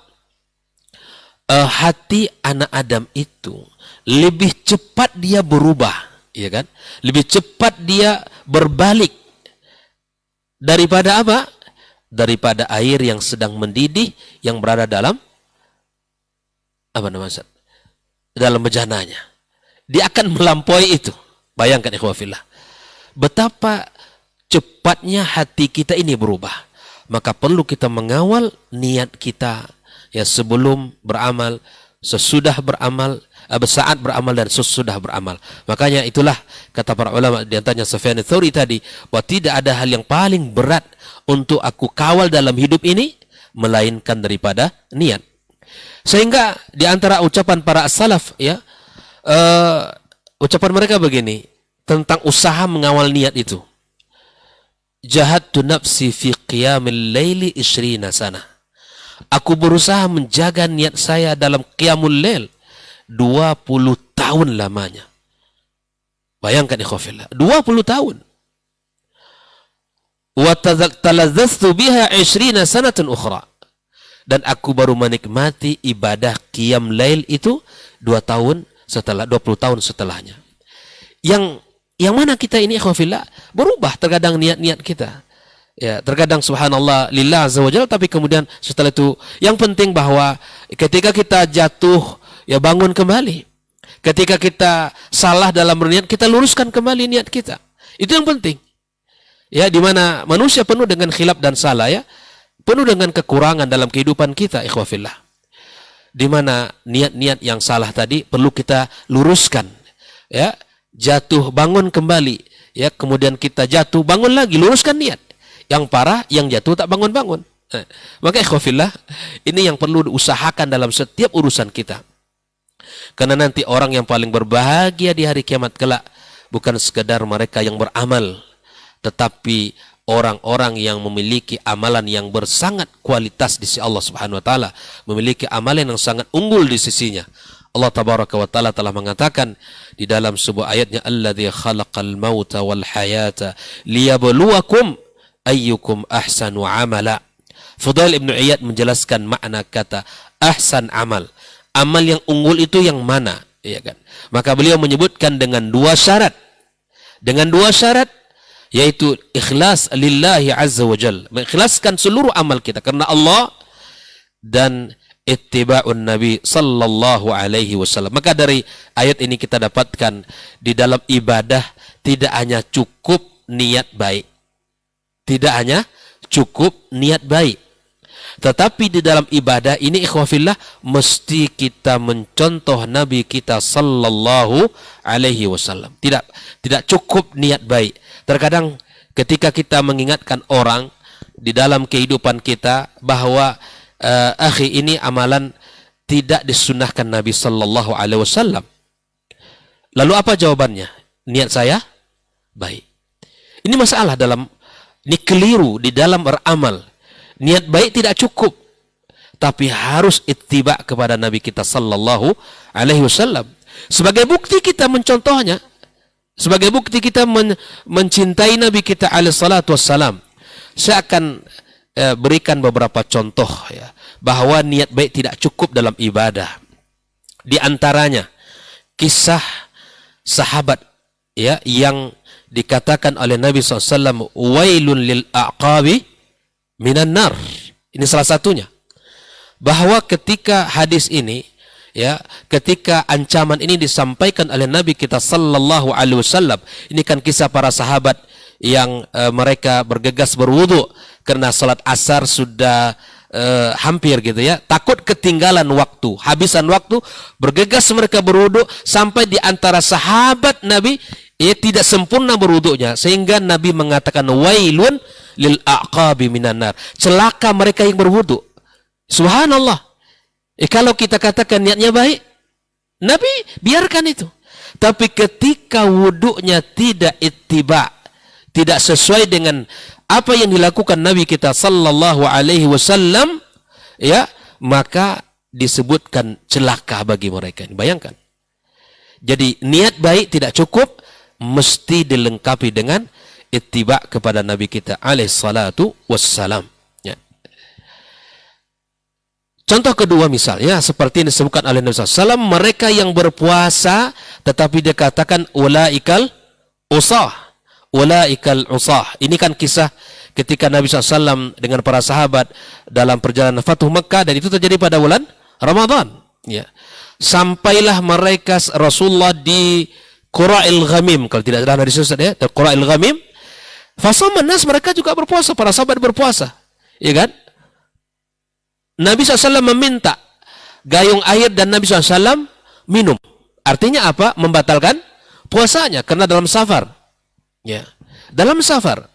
hati anak Adam itu lebih cepat dia berubah, ya kan? Lebih cepat dia berbalik daripada apa? Daripada air yang sedang mendidih yang berada dalam apa namanya? Dalam bejananya. Dia akan melampaui itu. Bayangkan ikhwah fillah. Betapa cepatnya hati kita ini berubah. Maka perlu kita mengawal niat kita ya sebelum beramal, sesudah beramal, saat beramal dan sesudah beramal. Makanya itulah kata para ulama di antaranya Sufyan ats-Tsauri tadi, bahwa tidak ada hal yang paling berat untuk aku kawal dalam hidup ini melainkan daripada niat. Sehingga di antara ucapan para salaf ya, ucapan mereka begini tentang usaha mengawal niat itu. Jahadtu nafsi fi qiyamil laili 20 sana. Aku berusaha menjaga niat saya dalam qiyamul lail 20 tahun lamanya. Bayangkan ikhwafillah, 20 tahun. Wa talazzastu biha 20 sanatan ukhra. Dan aku baru menikmati ibadah qiyam lail itu 20 tahun setelahnya. Yang mana kita ini ikhwafillah berubah terkadang niat-niat kita. Ya, terkadang subhanallah lillah azza wajalla, tapi kemudian setelah itu yang penting bahwa ketika kita jatuh ya bangun kembali. Ketika kita salah dalam berniat, kita luruskan kembali niat kita. Itu yang penting. Ya, di mana manusia penuh dengan khilaf dan salah ya. Penuh dengan kekurangan dalam kehidupan kita ikhwafillah. Di mana niat-niat yang salah tadi perlu kita luruskan. Ya, jatuh bangun kembali. Ya, kemudian kita jatuh bangun lagi, luruskan niat. Yang parah, yang jatuh tak bangun-bangun. Maka ikhwafillah, ini yang perlu diusahakan dalam setiap urusan kita. Karena nanti orang yang paling berbahagia di hari kiamat kelak bukan sekedar mereka yang beramal, tetapi orang-orang yang memiliki amalan yang bersangat kualitas di sisi Allah Subhanahu wa taala, memiliki amalan yang sangat unggul di sisinya. Allah tabaraka wa taala telah mengatakan di dalam sebuah ayatnya, alladzi khalaqal mauta wal hayata liyabluwakum ayyukum ahsanu amala. Fudail Ibn Iyad menjelaskan makna kata ahsan amal. Amal yang unggul itu yang mana? Ya kan? Maka beliau menyebutkan dengan dua syarat. Dengan dua syarat, yaitu ikhlas lillahi azza wa jal. Mengikhlaskan seluruh amal kita karena Allah dan ittiba'un Nabi sallallahu alaihi wasallam. Maka dari ayat ini kita dapatkan di dalam ibadah tidak hanya cukup niat baik. Tidak hanya cukup niat baik. Tetapi di dalam ibadah ini ikhwafillah mesti kita mencontoh Nabi kita sallallahu alaihi wasallam. Tidak cukup niat baik. Terkadang ketika kita mengingatkan orang di dalam kehidupan kita bahwa akhi ini amalan tidak disunnahkan Nabi sallallahu alaihi wasallam. Lalu apa jawabannya? Niat saya baik. Ini masalah ini keliru di dalam beramal. Niat baik tidak cukup, tapi harus ittiba kepada Nabi kita sallallahu alaihi wasallam. Sebagai bukti kita mencontohnya, sebagai bukti kita mencintai Nabi kita alaihi salatu wassalam. Saya akan berikan beberapa contoh ya, bahwa niat baik tidak cukup dalam ibadah. Di antaranya kisah sahabat ya yang dikatakan oleh Nabi SAW, wailun lil aqabi minan nar. Ini salah satunya. Bahwa ketika hadis ini, ya, ketika ancaman ini disampaikan oleh Nabi kita sallallahu alaihi wasallam, ini kan kisah para sahabat yang mereka bergegas berwudu karena salat asar sudah hampir gitu ya, takut ketinggalan waktu, habisan waktu, bergegas mereka berwudu sampai di antara sahabat Nabi tidak sempurna berwudunya, sehingga Nabi mengatakan wailun lil aqabi minan nar, celaka mereka yang berwudu. Subhanallah. Kalau kita katakan niatnya baik, Nabi biarkan itu. Tapi ketika wudunya tidak ittiba, tidak sesuai dengan apa yang dilakukan Nabi kita sallallahu alaihi wasallam, ya, maka disebutkan celaka bagi mereka. Bayangkan. Jadi niat baik tidak cukup, mesti dilengkapi dengan ittiba kepada Nabi kita alaihi salatu wassalam. Ya. Contoh kedua misalnya seperti yang disebutkan oleh Nabi SAW, mereka yang berpuasa tetapi dikatakan ulaikal usah. Ulaikal usah. Ini kan kisah ketika Nabi SAW dengan para sahabat dalam perjalanan Fathu Mekah, dan itu terjadi pada bulan Ramadan. Ya. Sampailah mereka Rasulullah di Qura'il Ghamim, kalau tidak salah hadis ya, Qura'il Ghamim. Fasaman nas, mereka juga berpuasa, para sahabat berpuasa. Ya kan? Nabi SAW meminta gayung air dan Nabi SAW minum. Artinya apa? Membatalkan puasanya karena dalam safar. Ya, dalam safar.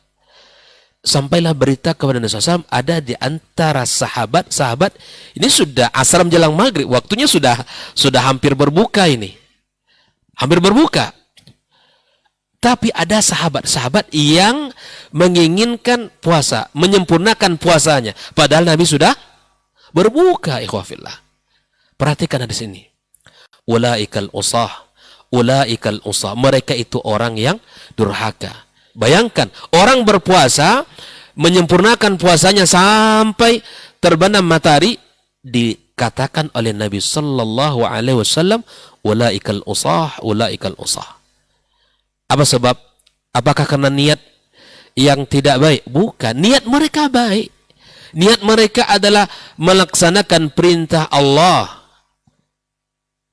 Sampailah berita kepada Nabi SAW, ada di antara sahabat ini sudah asar menjelang maghrib, waktunya sudah hampir berbuka ini. Hampir berbuka. Tapi ada sahabat-sahabat yang menginginkan puasa, menyempurnakan puasanya. Padahal Nabi sudah berbuka, ikhwafillah. Perhatikan hadis ini. Ulaikal usah. Ulaikal usah. Mereka itu orang yang durhaka. Bayangkan, orang berpuasa, menyempurnakan puasanya sampai terbenam matahari, dikatakan oleh Nabi sallallahu alaihi wasallam, ulaikal usah, ulaikal usah. Apa sebab? Apakah karena niat yang tidak baik? Bukan. Niat mereka baik. Niat mereka adalah melaksanakan perintah Allah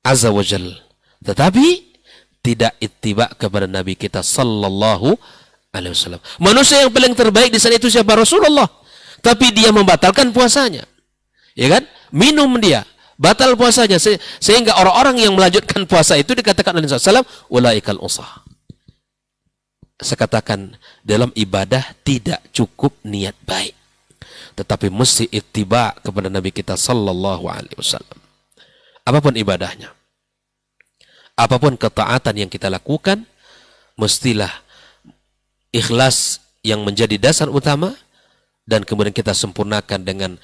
Azza wa Jal. Tetapi tidak ittiba kepada Nabi kita sallallahu alaihi wasallam. Manusia yang paling terbaik di sana itu siapa? Rasulullah. Tapi dia membatalkan puasanya. Ya kan? Minum dia. Batal puasanya. Sehingga orang-orang yang melanjutkan puasa itu dikatakan oleh Rasulullah SAW, ulaikal usah. Saya katakan, dalam ibadah tidak cukup niat baik, tetapi mesti ittiba kepada Nabi kita sallallahu alaihi wasallam. Apapun ibadahnya, apapun ketaatan yang kita lakukan, mestilah ikhlas yang menjadi dasar utama, dan kemudian kita sempurnakan dengan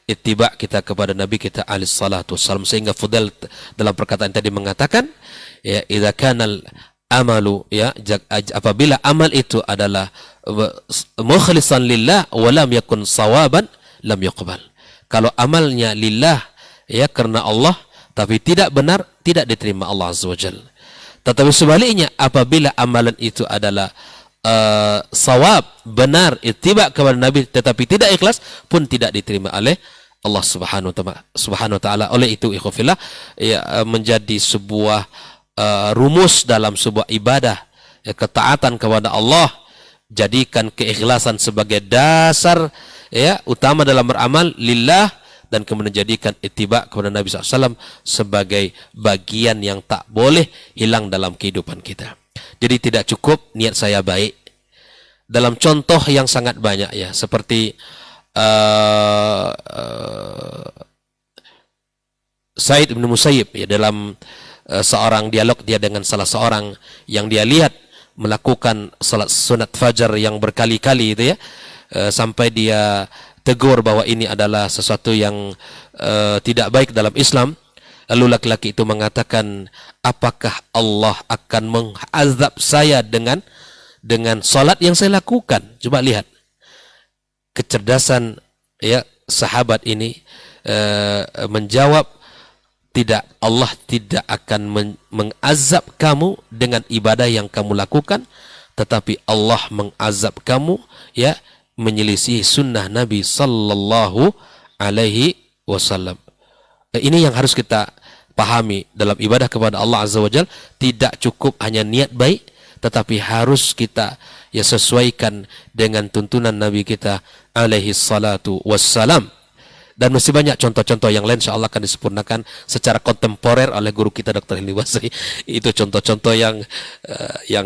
ittiba kita kepada Nabi kita alaihi salatu wassalam. Sehingga Fudail dalam perkataan tadi mengatakan, ya, idza kanal amalu, ya, apabila amal itu adalah mukhlisan lillah wa lam yakun sawaban lam yuqbal. Kalau amalnya lillah, ya, karena Allah, tapi tidak benar, tidak diterima Allah Azza wa Jalla. Tetapi sebaliknya, apabila amalan itu adalah sawab, benar, ittiba kepada Nabi, tetapi tidak ikhlas, pun tidak diterima oleh Allah Subhanahu wa taala. Oleh itu, ikhwafillah, ya, menjadi sebuah rumus dalam sebuah ibadah, ya, ketaatan kepada Allah, jadikan keikhlasan sebagai dasar, ya, utama dalam beramal lillah, dan kemudian jadikan ittiba kepada Nabi SAW sebagai bagian yang tak boleh hilang dalam kehidupan kita. Jadi tidak cukup niat saya baik. Dalam contoh yang sangat banyak, ya, seperti Said bin Musayyib, ya, dalam seorang dialog dia dengan salah seorang yang dia lihat melakukan salat sunat fajar yang berkali-kali itu ya, sampai dia tegur bahwa ini adalah sesuatu yang tidak baik dalam Islam. Lalu laki-laki itu mengatakan, apakah Allah akan mengazab saya dengan salat yang saya lakukan? Coba lihat kecerdasan ya sahabat ini, menjawab, tidak, Allah tidak akan mengazab kamu dengan ibadah yang kamu lakukan, tetapi Allah mengazab kamu ya menyelisihi sunnah Nabi sallallahu alaihi wasallam. Ini yang harus kita pahami dalam ibadah kepada Allah Azza wa Jalla. Tidak cukup hanya niat baik, tetapi harus kita ya sesuaikan dengan tuntunan Nabi kita alaihi salatu wassalam. Dan masih banyak contoh-contoh yang lain, insyaallah akan disempurnakan secara kontemporer oleh guru kita Dr. Hilmi Basri. Itu contoh-contoh yang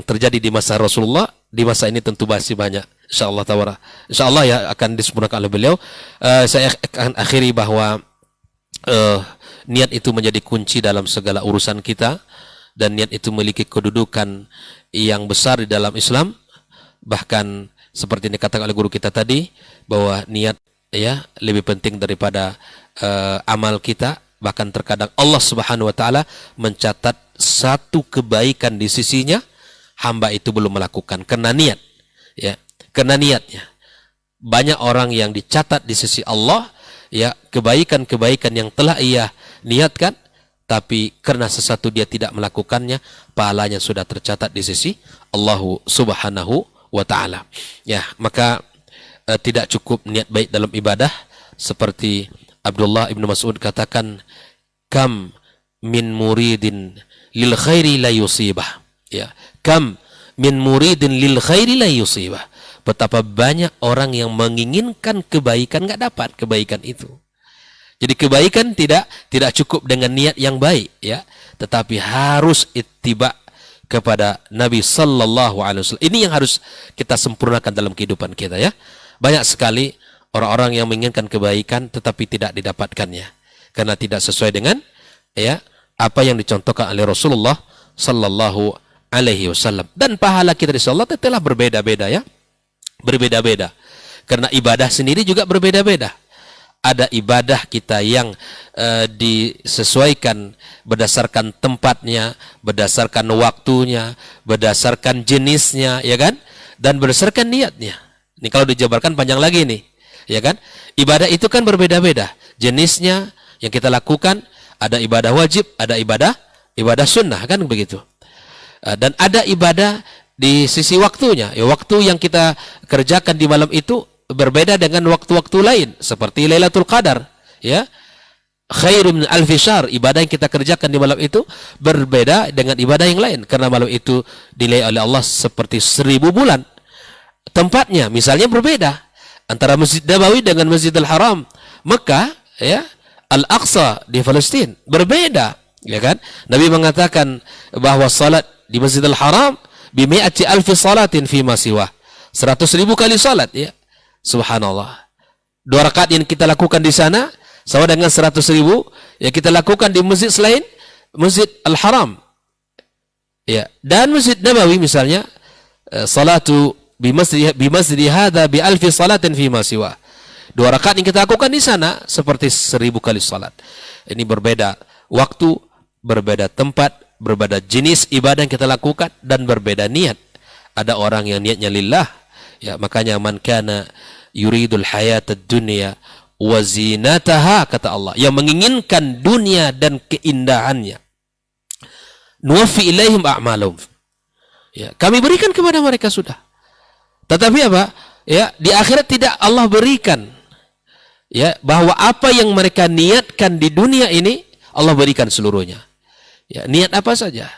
terjadi di masa Rasulullah. Di masa ini tentu masih banyak. Insyaallah tawara. Insyaallah ya akan disempurnakan oleh beliau. Saya akan akhiri bahwa niat itu menjadi kunci dalam segala urusan kita, dan niat itu memiliki kedudukan yang besar di dalam Islam. Bahkan seperti yang dikatakan oleh guru kita tadi, bahwa niat ya lebih penting daripada amal kita. Bahkan terkadang Allah Subhanahu wa taala mencatat satu kebaikan di sisinya, hamba itu belum melakukan karena niat ya, karena niatnya. Banyak orang yang dicatat di sisi Allah ya kebaikan-kebaikan yang telah ia niatkan, tapi karena sesuatu dia tidak melakukannya, pahalanya sudah tercatat di sisi Allah Subhanahu wa taala. Ya, maka tidak cukup niat baik dalam ibadah. Seperti Abdullah ibnu Mas'ud katakan, kam min muridin lil khairi la yusibah. Ya, kam min muridin lil khairi la yusibah. Betapa banyak orang yang menginginkan kebaikan nggak dapat kebaikan itu. Jadi kebaikan tidak cukup dengan niat yang baik ya, tetapi harus ittiba kepada Nabi sallallahu alaihi wasallam. Ini yang harus kita sempurnakan dalam kehidupan kita ya. Banyak sekali orang-orang yang menginginkan kebaikan tetapi tidak didapatkannya karena tidak sesuai dengan ya apa yang dicontohkan oleh Rasulullah sallallahu alaihi wasallam. Dan pahala kita di Allah telah berbeda-beda ya. Berbeda-beda. Karena ibadah sendiri juga berbeda-beda. Ada ibadah kita yang disesuaikan berdasarkan tempatnya, berdasarkan waktunya, berdasarkan jenisnya, ya kan? Dan berdasarkan niatnya. Ini kalau dijabarkan panjang lagi nih, ya kan? Ibadah itu kan berbeda-beda. Jenisnya yang kita lakukan, ada ibadah wajib, ada ibadah sunnah, kan begitu. Dan ada ibadah di sisi waktunya. Ya, waktu yang kita kerjakan di malam itu berbeda dengan waktu-waktu lain, seperti Lailatul Qadar, ya. Khairum min alfi syahr, ibadah yang kita kerjakan di malam itu berbeda dengan ibadah yang lain karena malam itu dinilai oleh Allah seperti 1000 bulan. Tempatnya misalnya berbeda antara Masjid Nabawi dengan Masjidil Haram Mekah, ya, Al-Aqsa di Palestina berbeda, ya kan? Nabi mengatakan bahwa salat di Masjidil Haram bimi'ati alfi salatin fi ma siwa, 100.000 kali salat, ya. Subhanallah. 2 rakaat yang kita lakukan di sana sama dengan 100.000 yang kita lakukan di masjid selain Masjid Al-Haram. Ya, dan Masjid Nabawi misalnya salatu bi masjid hadza bi alfi salatin fi ma siwa. 2 rakaat yang kita lakukan di sana seperti 1000 kali salat. Ini berbeda waktu, berbeda tempat, berbeda jenis ibadah yang kita lakukan, dan berbeda niat. Ada orang yang niatnya lillah, ya, makanya man kana yuridul hayatad dunya wa zinataha, kata Allah, yang menginginkan dunia dan keindahannya, nuwaffi ilaihim a'malahum, ya, kami berikan kepada mereka sudah. Tetapi apa? Ya, di akhirat tidak Allah berikan. Ya, bahwa apa yang mereka niatkan di dunia ini Allah berikan seluruhnya. Ya, niat apa saja.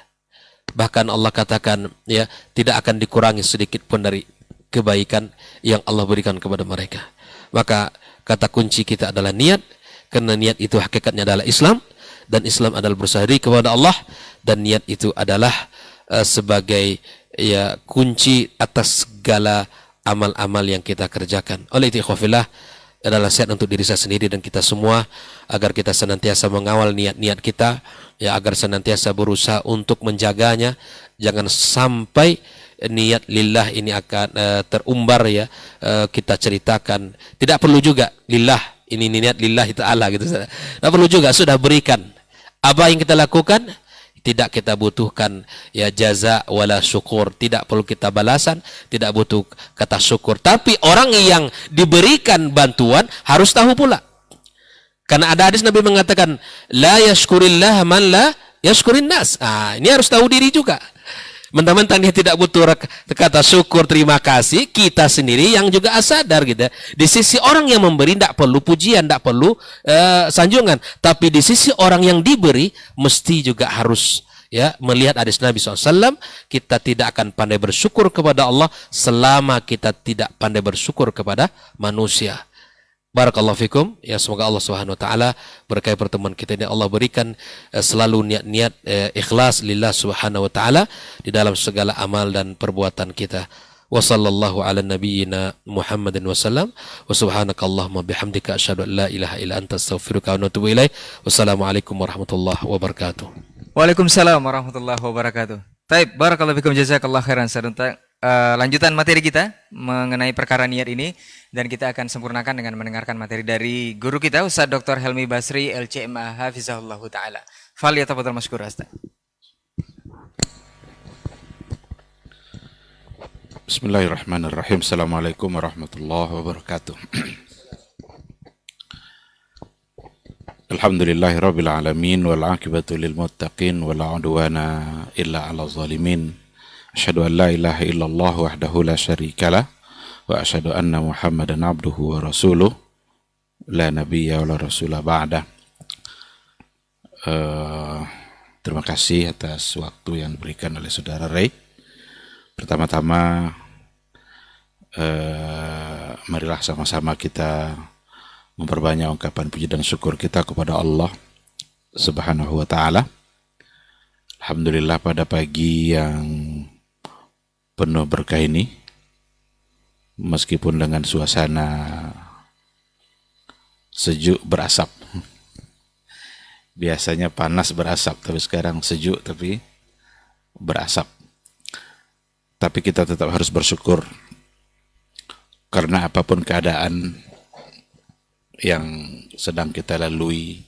Bahkan Allah katakan, ya, tidak akan dikurangi sedikit pun dari kebaikan yang Allah berikan kepada mereka. Maka kata kunci kita adalah niat, karena niat itu hakikatnya adalah Islam, dan Islam adalah berusaha diri kepada Allah, dan niat itu adalah sebagai, ya, kunci atas segala amal-amal yang kita kerjakan. Oleh itu, ikhwafillah, adalah nasihat untuk diri saya sendiri dan kita semua, agar kita senantiasa mengawal niat-niat kita, ya, agar senantiasa berusaha untuk menjaganya. Jangan sampai niat lillah ini akan terumbar, ya, kita ceritakan. Tidak perlu juga lillah, ini niat lillahi ta'ala gitu. Tidak perlu juga, sudah berikan. Apa yang kita lakukan tidak kita butuhkan, ya, jaza wala syukur, tidak perlu kita balasan, tidak butuh kata syukur. Tapi orang yang diberikan bantuan harus tahu pula, karena ada hadis Nabi mengatakan la yashkurillah man la yashkurin nas. Ini harus tahu diri juga. Mentang-mentang dia tidak butuh kata syukur, terima kasih, kita sendiri yang juga sadar gitu. Di sisi orang yang memberi tidak perlu pujian, tidak perlu sanjungan, tapi di sisi orang yang diberi mesti juga harus, ya, melihat hadis Nabi SAW, kita tidak akan pandai bersyukur kepada Allah selama kita tidak pandai bersyukur kepada manusia. Barakallahu fikum, ya, semoga Allah Subhanahu wa taala berkahi pertemuan kita ini. Allah berikan selalu niat-niat ikhlas lillah Subhanahu wa taala di dalam segala amal dan perbuatan kita. Wa sallallahu ala nabiyyina Muhammadin wasallam wa subhanakallahumma bihamdika asyhadu an la ilaha illa anta astaghfiruka wa atubu ilaik. Wassalamualaikum warahmatullahi wabarakatuh. Waalaikumsalam warahmatullahi wabarakatuh. Baik, barakallahu fikum, jazakallahu khairan. Lanjutan materi kita mengenai perkara niat ini, dan kita akan sempurnakan dengan mendengarkan materi dari guru kita Ustaz Dr. Helmi Basri LCMA hafizahullah taala. Falyatafadhal mashkur Ustaz. Bismillahirrahmanirrahim. Assalamualaikum warahmatullahi wabarakatuh. Alhamdulillahirabbil alamin wal aqibatu lil muttaqin wala udwana illa 'alal zalimin. Asyhadu an la ilaha illallah wahdahu la syarikalah wa asyhadu anna Muhammadan abduhu wa rasuluh la nabiyya wa la rasula ba'da. Terima kasih atas waktu yang diberikan oleh Saudara Ray. Pertama-tama marilah sama-sama kita memperbanyak ungkapan puji dan syukur kita kepada Allah Subhanahu wa taala. Alhamdulillah, pada pagi yang penuh berkah ini, meskipun dengan suasana sejuk berasap. Biasanya panas berasap, tapi sekarang sejuk tapi berasap. Tapi kita tetap harus bersyukur, karena apapun keadaan yang sedang kita lalui,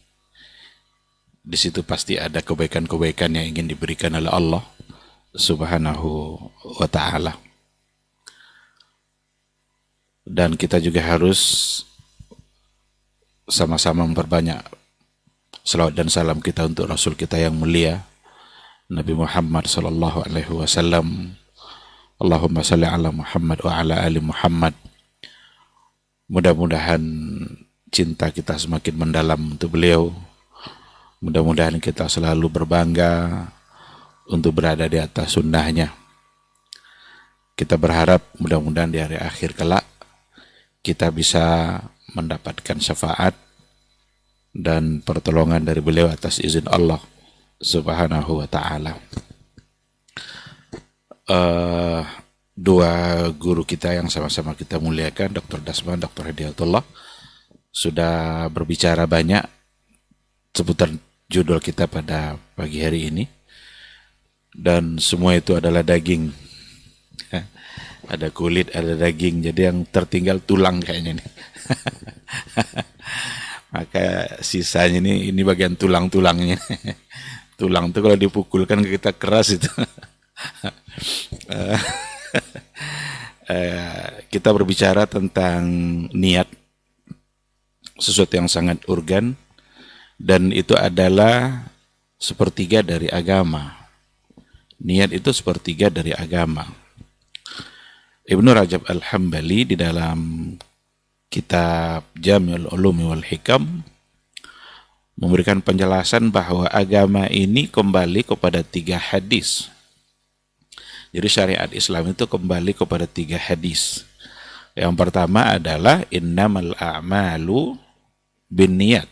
di situ pasti ada kebaikan-kebaikan yang ingin diberikan oleh Allah Subhanahu wa ta'ala. Dan kita juga harus sama-sama memperbanyak salawat dan salam kita untuk Rasul kita yang mulia, Nabi Muhammad sallallahu alaihi wasallam. Allahumma salli ala Muhammad wa ala ali Muhammad. Mudah-mudahan cinta kita semakin mendalam untuk beliau. Mudah-mudahan kita selalu berbangga untuk berada di atas sunnahnya. Kita berharap mudah-mudahan di hari akhir kelak kita bisa mendapatkan syafaat dan pertolongan dari beliau atas izin Allah Subhanahu wa ta'ala. Dua guru kita yang sama-sama kita muliakan, Dr. Dasman, Dr. Hidayatullah, sudah berbicara banyak seputar judul kita pada pagi hari ini. Dan semua itu adalah daging. Ada kulit, ada daging, jadi yang tertinggal tulang kayaknya nih. Maka sisanya ini bagian tulang-tulangnya. Tulang itu kalau dipukulkan kita keras itu. Kita berbicara tentang niat, sesuatu yang sangat urgen, dan itu adalah sepertiga dari agama. Niat itu sepertiga dari agama. Ibnu Rajab Al-Hambali di dalam kitab Jami'ul Ulumi wal Hikam memberikan penjelasan bahwa agama ini kembali kepada 3 hadis. Jadi syariat Islam itu kembali kepada 3 hadis. Yang pertama adalah innamal a'malu binniyat.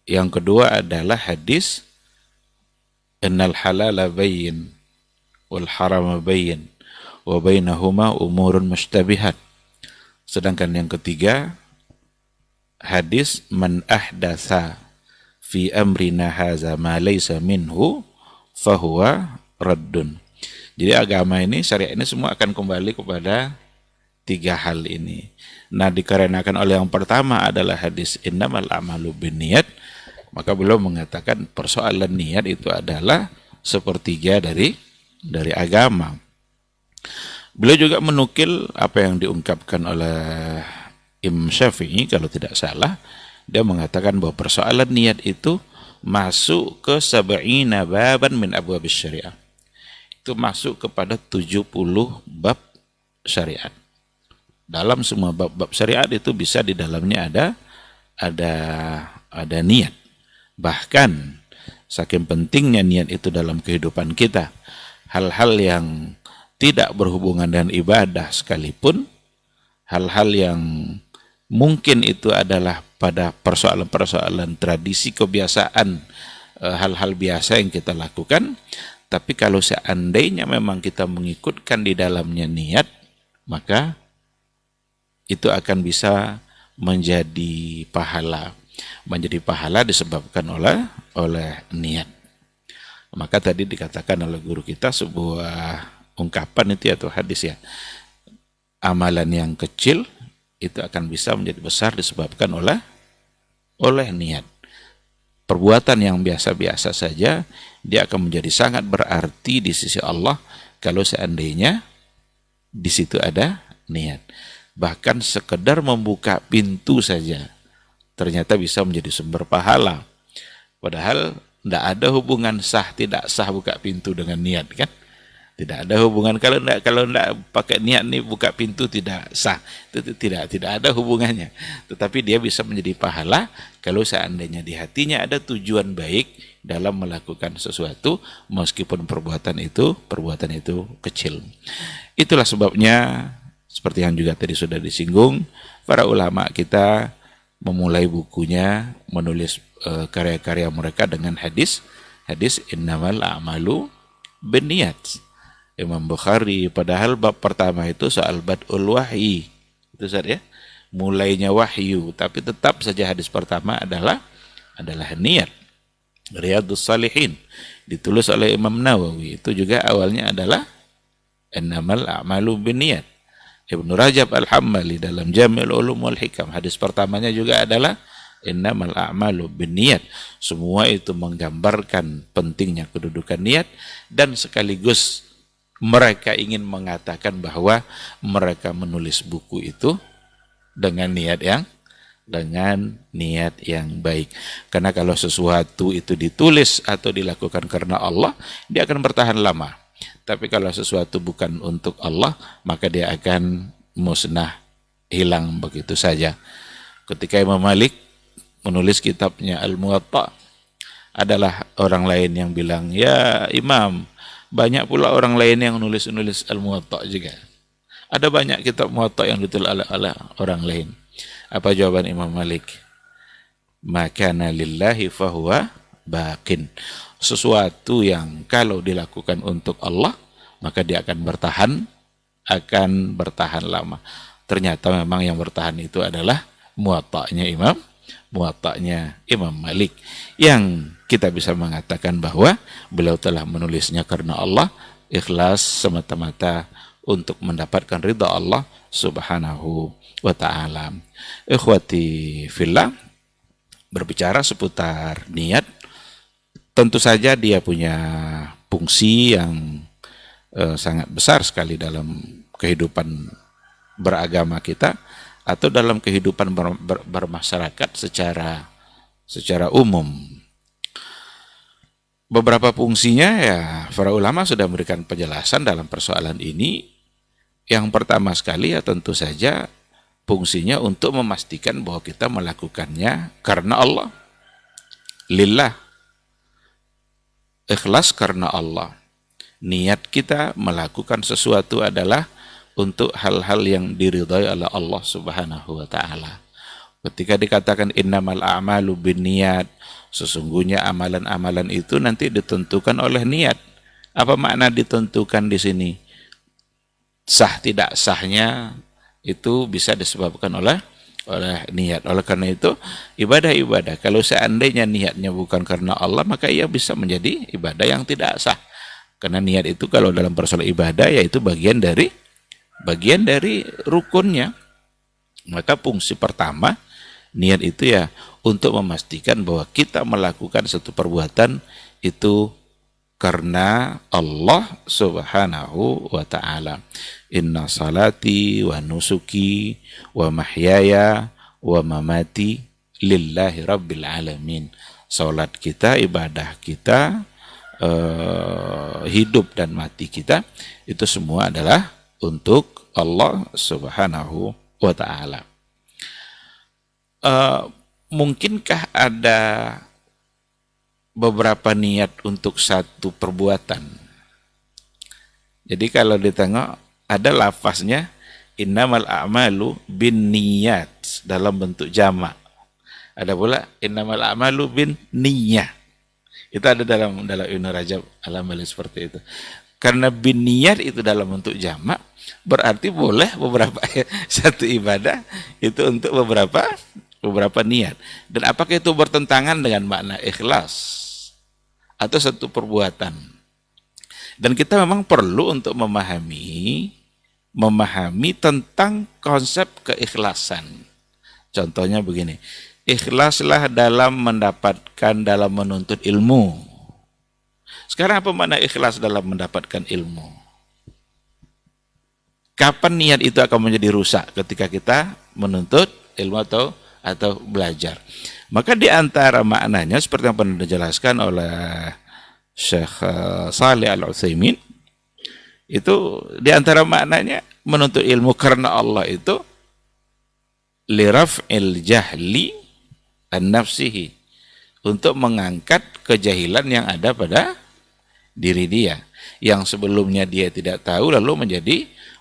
Yang kedua adalah hadis innal halala bayyin wal harama bayyin wa bainahuma umurun mushtabihat. Sedangkan yang ketiga hadis man ahdatsa fi amrina hadza ma laysa minhu fahuwa raddun. Jadi agama ini, syariat ini semua akan kembali kepada tiga hal ini. Nah, dikarenakan oleh yang pertama adalah hadis innamal a'malu binniyat, maka beliau mengatakan persoalan niat itu adalah sepertiga dari agama. Beliau juga menukil apa yang diungkapkan oleh Imam Syafi'i kalau tidak salah. Dia mengatakan bahwa persoalan niat itu masuk ke sab'ina baban min abwabis syariah. Itu masuk kepada 70 bab syariat. Dalam semua bab-bab syariat itu bisa di dalamnya ada niat. Bahkan saking pentingnya niat itu dalam kehidupan kita, hal-hal yang tidak berhubungan dengan ibadah sekalipun, hal-hal yang mungkin itu adalah pada persoalan-persoalan tradisi, kebiasaan, hal-hal biasa yang kita lakukan, tapi kalau seandainya memang kita mengikutkan di dalamnya niat, maka itu akan bisa menjadi pahala. Menjadi pahala disebabkan oleh niat. Maka tadi dikatakan oleh guru kita sebuah ungkapan itu atau hadis ya. Amalan yang kecil itu akan bisa menjadi besar disebabkan oleh niat. Perbuatan yang biasa-biasa saja dia akan menjadi sangat berarti di sisi Allah kalau seandainya di situ ada niat. Bahkan sekedar membuka pintu saja ternyata bisa menjadi sumber pahala. Padahal tidak ada hubungan sah tidak sah buka pintu dengan niat, kan? Tidak ada hubungan. Kalau tidak pakai niat nih buka pintu tidak sah. Itu tidak ada hubungannya. Tetapi dia bisa menjadi pahala kalau seandainya di hatinya ada tujuan baik dalam melakukan sesuatu meskipun perbuatan itu kecil. Itulah sebabnya seperti yang juga tadi sudah disinggung, para ulama kita memulai bukunya menulis karya-karya mereka dengan hadis innamal a'malu binniyat. Imam Bukhari padahal bab pertama itu soal bad'ul wahyi. Itu saja ya. Mulainya wahyu, tapi tetap saja hadis pertama adalah niat. Riyadhus Shalihin ditulis oleh Imam Nawawi, itu juga awalnya adalah innamal a'malu binniyat. Ibnu Rajab Al-Hambali dalam Jami'ul Ulum wal Hikam hadis pertamanya juga adalah innamal a'malu binniyat. Semua itu menggambarkan pentingnya kedudukan niat dan sekaligus mereka ingin mengatakan bahwa mereka menulis buku itu dengan niat yang baik. Karena kalau sesuatu itu ditulis atau dilakukan karena Allah, dia akan bertahan lama. Tapi kalau sesuatu bukan untuk Allah, maka dia akan musnah, hilang begitu saja. Ketika Imam Malik menulis kitabnya Al-Muwatta, adalah orang lain yang bilang, "Ya Imam, banyak pula orang lain yang nulis Al-Muwatta juga. Ada banyak kitab Muwatta yang ditulis oleh orang lain." Apa jawaban Imam Malik? Makana lillahi fahuwa baqin. Sesuatu yang kalau dilakukan untuk Allah, maka dia akan bertahan lama. Ternyata memang yang bertahan itu adalah Muwatta'nya Imam Malik, yang kita bisa mengatakan bahwa beliau telah menulisnya karena Allah, ikhlas semata-mata untuk mendapatkan ridha Allah Subhanahu wa ta'ala. Ikhwati fillah, berbicara seputar niat, tentu saja dia punya fungsi yang sangat besar sekali dalam kehidupan beragama kita atau dalam kehidupan bermasyarakat secara umum. Beberapa fungsinya ya para ulama sudah memberikan penjelasan dalam persoalan ini. Yang pertama sekali ya tentu saja fungsinya untuk memastikan bahwa kita melakukannya karena Allah. Lillah. Ikhlas karena Allah. Niat kita melakukan sesuatu adalah untuk hal-hal yang diridhai oleh Allah Subhanahu wa ta'ala. Ketika dikatakan innamal a'malu binniyat, sesungguhnya amalan-amalan itu nanti ditentukan oleh niat. Apa makna ditentukan di sini? Sah tidak sahnya itu bisa disebabkan oleh oleh niat. Oleh karena itu, ibadah-ibadah kalau seandainya niatnya bukan karena Allah, maka ia bisa menjadi ibadah yang tidak sah. Karena niat itu kalau dalam persoalan ibadah yaitu bagian dari rukunnya. Maka fungsi pertama niat itu ya untuk memastikan bahwa kita melakukan satu perbuatan itu karena Allah Subhanahu wa ta'ala. Inna salati wa nusuki wa mahyaya wa mamati lillahi rabbil alamin. Salat kita, ibadah kita, hidup dan mati kita itu semua adalah untuk Allah Subhanahu wa ta'ala. Mungkinkah ada beberapa niat untuk satu perbuatan? Jadi kalau ditengok ada lafaznya innamal a'malu bin niyat dalam bentuk jamak. Ada pula innamal a'malu bin niyah. Itu ada dalam Ibnu Rajab Al-Hambali seperti itu. Karena bin niyat itu dalam bentuk jamak, berarti boleh beberapa satu ibadah itu untuk beberapa niat. Dan apakah itu bertentangan dengan makna ikhlas atau satu perbuatan? Dan kita memang perlu untuk memahami tentang konsep keikhlasan. Contohnya begini, ikhlaslah dalam menuntut ilmu. Sekarang apa makna ikhlas dalam mendapatkan ilmu? Kapan niat itu akan menjadi rusak? Ketika kita menuntut ilmu atau belajar. Maka di antara maknanya seperti yang pernah dijelaskan oleh Syekh Shalih Al-Utsaimin, itu di antara maknanya menuntut ilmu karena Allah itu liraf'il jahli an nafsihi, untuk mengangkat kejahilan yang ada pada diri dia, yang sebelumnya dia tidak tahu lalu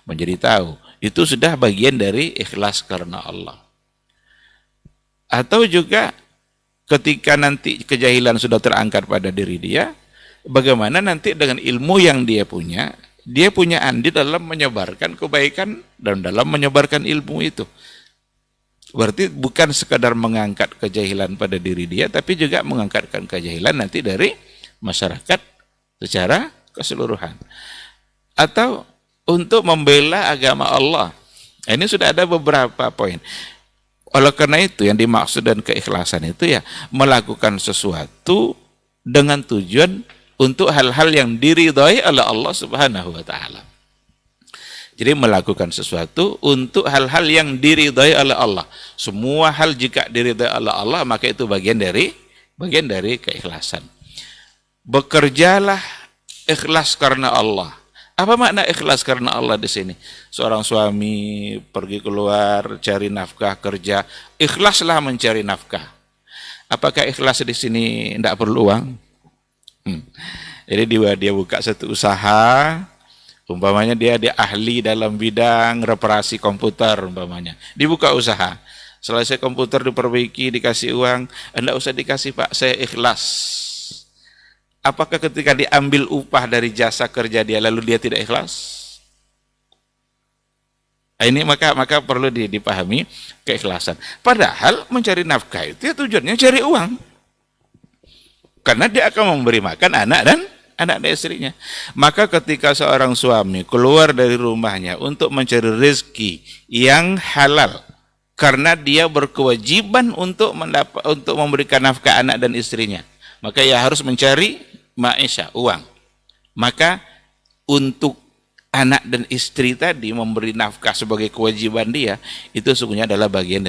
menjadi tahu. Itu sudah bagian dari ikhlas karena Allah. Atau juga ketika nanti kejahilan sudah terangkat pada diri dia, bagaimana nanti dengan ilmu yang dia punya andil dalam menyebarkan kebaikan dan dalam menyebarkan ilmu itu. Berarti bukan sekadar mengangkat kejahilan pada diri dia, tapi juga mengangkatkan kejahilan nanti dari masyarakat secara keseluruhan. Atau untuk membela agama Allah. Ini sudah ada beberapa poin. Oleh karena itu yang dimaksud dan keikhlasan itu ya melakukan sesuatu dengan tujuan untuk hal-hal yang diridhai oleh Allah Subhanahu wa ta'ala. Jadi melakukan sesuatu untuk hal-hal yang diridhai oleh Allah. Semua hal jika diridhai oleh Allah maka itu bagian dari keikhlasan. Bekerjalah ikhlas karena Allah. Apa makna ikhlas karena Allah di sini? Seorang suami pergi keluar cari nafkah kerja, ikhlaslah mencari nafkah. Apakah ikhlas di sini tidak perlu uang? Jadi dia buka satu usaha, umpamanya dia ahli dalam bidang reparasi komputer umpamanya, dibuka usaha. Selesai komputer diperbaiki, dikasih uang, enggak usah dikasih Pak, saya ikhlas. Apakah ketika diambil upah dari jasa kerja dia lalu dia tidak ikhlas? Ini maka perlu dipahami keikhlasan. Padahal mencari nafkah itu ya tujuannya cari uang. Karena dia akan memberi makan anak dan istrinya. Maka ketika seorang suami keluar dari rumahnya untuk mencari rezeki yang halal, karena dia berkewajiban untuk memberikan nafkah anak dan istrinya, maka ia harus mencari maisha, uang. Maka untuk anak dan istri tadi memberi nafkah sebagai kewajiban dia, itu sesungguhnya adalah bagian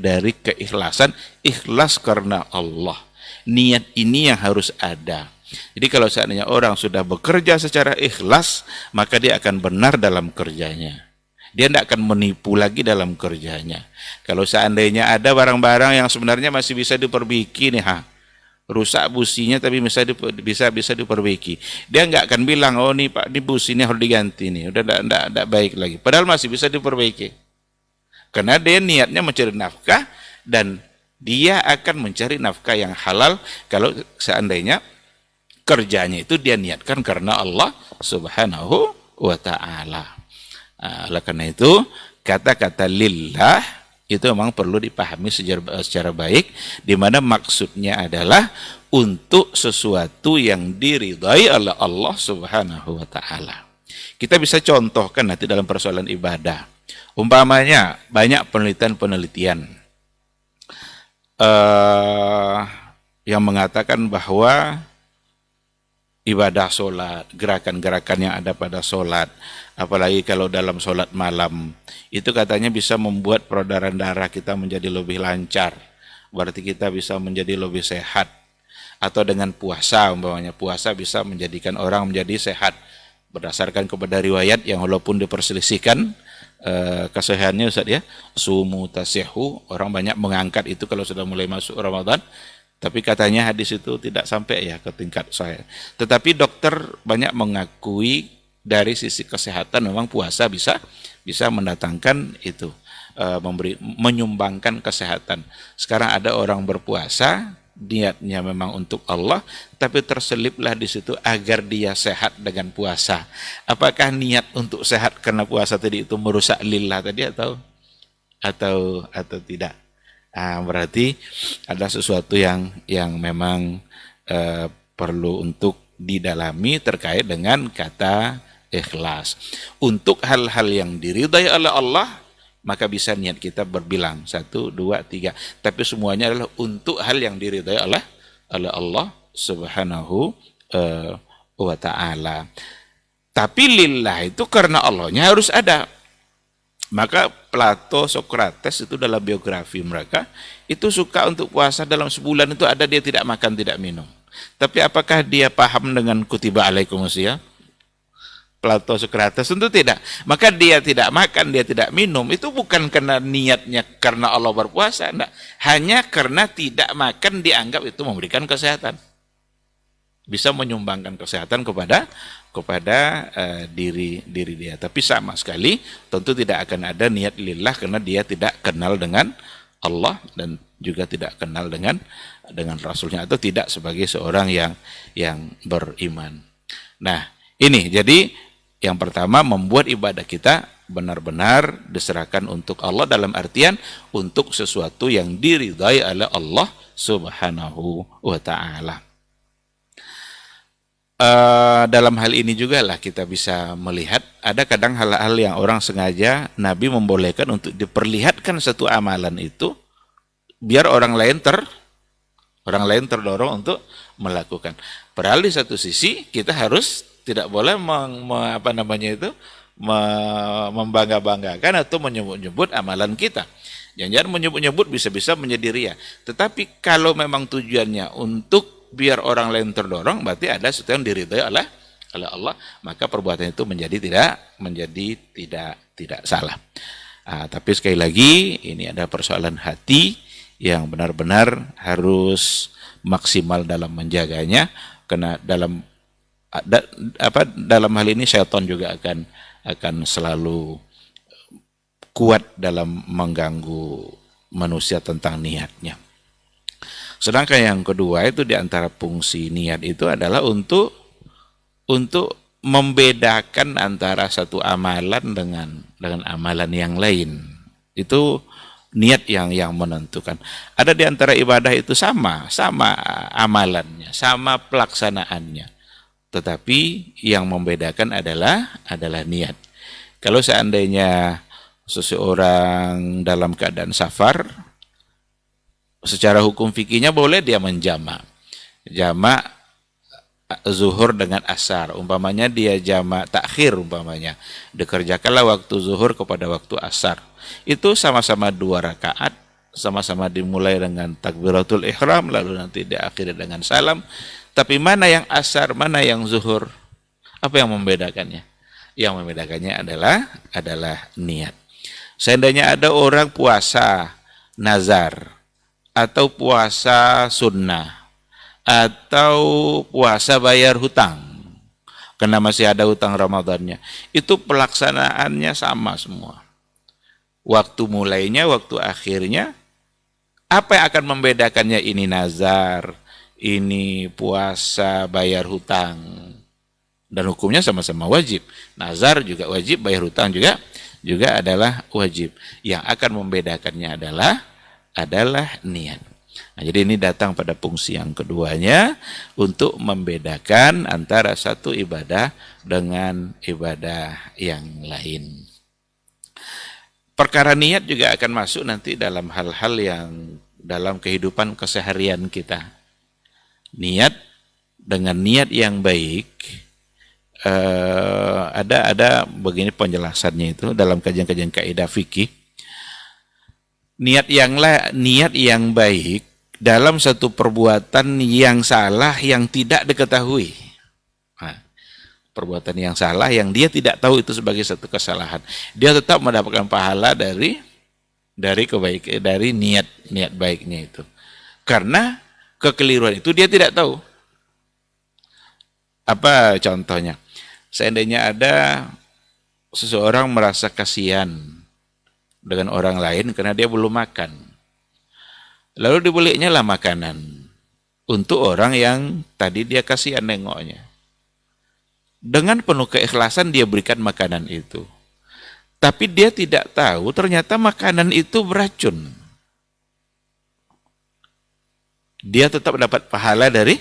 dari keikhlasan, ikhlas karena Allah. Niat ini yang harus ada. Jadi kalau seandainya orang sudah bekerja secara ikhlas, maka dia akan benar dalam kerjanya. Dia tidak akan menipu lagi dalam kerjanya. Kalau seandainya ada barang-barang yang sebenarnya masih bisa diperbaiki nih, rusak businya tapi bisa diperbaiki. Dia nggak akan bilang, oh nih Pak, di businya harus diganti nih, udah enggak baik lagi. Padahal masih bisa diperbaiki. Karena dia niatnya mencari nafkah dan dia akan mencari nafkah yang halal kalau seandainya kerjanya itu dia niatkan karena Allah Subhanahu wa ta'ala. Oleh karena itu kata-kata lillah itu memang perlu dipahami secara baik, di mana maksudnya adalah untuk sesuatu yang diridhai oleh Allah Subhanahu wa taala. Kita bisa contohkan nanti dalam persoalan ibadah. Umpamanya banyak penelitian-penelitian yang mengatakan bahwa ibadah sholat, gerakan-gerakan yang ada pada sholat, apalagi kalau dalam sholat malam, itu katanya bisa membuat peredaran darah kita menjadi lebih lancar, berarti kita bisa menjadi lebih sehat. Atau dengan puasa, umpamanya puasa bisa menjadikan orang menjadi sehat, berdasarkan kepada riwayat yang walaupun diperselisihkan kesehatannya Ustaz ya, sumu tasihu, orang banyak mengangkat itu kalau sudah mulai masuk Ramadan. Tapi katanya hadis itu tidak sampai ya ke tingkat saya. Tetapi dokter banyak mengakui dari sisi kesehatan memang puasa bisa mendatangkan itu, menyumbangkan kesehatan. Sekarang ada orang berpuasa niatnya memang untuk Allah, tapi terseliplah di situ agar dia sehat dengan puasa. Apakah niat untuk sehat karena puasa tadi itu merusak lillah tadi atau tidak? Berarti ada sesuatu yang memang perlu untuk didalami terkait dengan kata ikhlas. Untuk hal-hal yang diridhai oleh Allah, maka bisa niat kita berbilang 1, 2, 3. Tapi semuanya adalah untuk hal yang diridhai oleh Allah Subhanahu wa ta'ala. Tapi lillah itu karena Allahnya harus ada. Maka Plato, Sokrates itu dalam biografi mereka itu suka untuk puasa dalam sebulan itu ada dia tidak makan, tidak minum. Tapi apakah dia paham dengan kutiba alaikumusiyam? Plato, Sokrates tentu tidak. Maka dia tidak makan, dia tidak minum itu bukan karena niatnya karena Allah berpuasa, enggak. Hanya karena tidak makan dianggap itu memberikan kesehatan. Bisa menyumbangkan kesehatan kepada diri dia. Tapi sama sekali tentu tidak akan ada niat lillah karena dia tidak kenal dengan Allah dan juga tidak kenal dengan Rasulnya atau tidak sebagai seorang yang beriman. Nah, ini jadi yang pertama membuat ibadah kita benar-benar diserahkan untuk Allah dalam artian untuk sesuatu yang diridhai oleh Allah Subhanahu wa ta'ala. Dalam hal ini juga lah kita bisa melihat ada kadang hal-hal yang orang sengaja Nabi membolehkan untuk diperlihatkan satu amalan itu biar orang lain terdorong untuk melakukan. Padahal di satu sisi kita harus tidak boleh membangga-banggakan atau menyebut-nyebut amalan kita. Jangan-jangan menyebut-nyebut bisa-bisa menjadi ria. Tetapi kalau memang tujuannya untuk biar orang lain terdorong, berarti ada sesuatu yang diridhai oleh Allah, maka perbuatan itu menjadi tidak salah. Tapi sekali lagi ini ada persoalan hati yang benar-benar harus maksimal dalam menjaganya, karena dalam hal ini syaitan juga akan selalu kuat dalam mengganggu manusia tentang niatnya. Sedangkan yang kedua itu diantara fungsi niat itu adalah untuk membedakan antara satu amalan dengan amalan yang lain. Itu niat yang menentukan. Ada di antara ibadah itu sama amalannya, sama pelaksanaannya. Tetapi yang membedakan adalah niat. Kalau seandainya seseorang dalam keadaan safar, secara hukum fikihnya boleh dia jamak zuhur dengan asar. Umpamanya dia jamak takhir, umpamanya dikerjakanlah waktu zuhur kepada waktu asar. Itu sama-sama 2 rakaat, sama-sama dimulai dengan takbiratul ihram, lalu nanti diakhiri dengan salam. Tapi mana yang asar, mana yang zuhur? Apa yang membedakannya? Yang membedakannya adalah niat. Seandainya ada orang puasa nazar, atau puasa sunnah, atau puasa bayar hutang, karena masih ada hutang Ramadannya, itu pelaksanaannya sama semua. Waktu mulainya, waktu akhirnya, apa yang akan membedakannya ini nazar, ini puasa bayar hutang, dan hukumnya sama-sama wajib. Nazar juga wajib, bayar hutang juga juga adalah wajib. Yang akan membedakannya adalah niat. Nah, jadi ini datang pada fungsi yang keduanya untuk membedakan antara satu ibadah dengan ibadah yang lain. Perkara niat juga akan masuk nanti dalam hal-hal yang dalam kehidupan keseharian kita. Niat dengan niat yang baik, ada begini penjelasannya itu dalam kajian-kajian kaidah fikih. Niat yang baik dalam satu perbuatan yang salah yang tidak diketahui. Nah, perbuatan yang salah yang dia tidak tahu itu sebagai satu kesalahan, dia tetap mendapatkan pahala dari kebaikan, dari niat baiknya itu. Karena kekeliruan itu dia tidak tahu. Apa contohnya? Seandainya ada seseorang merasa kasihan dengan orang lain karena dia belum makan. Lalu dibelinya lah makanan untuk orang yang tadi dia kasihan nengoknya. Dengan penuh keikhlasan dia berikan makanan itu. Tapi dia tidak tahu ternyata makanan itu beracun. Dia tetap dapat pahala dari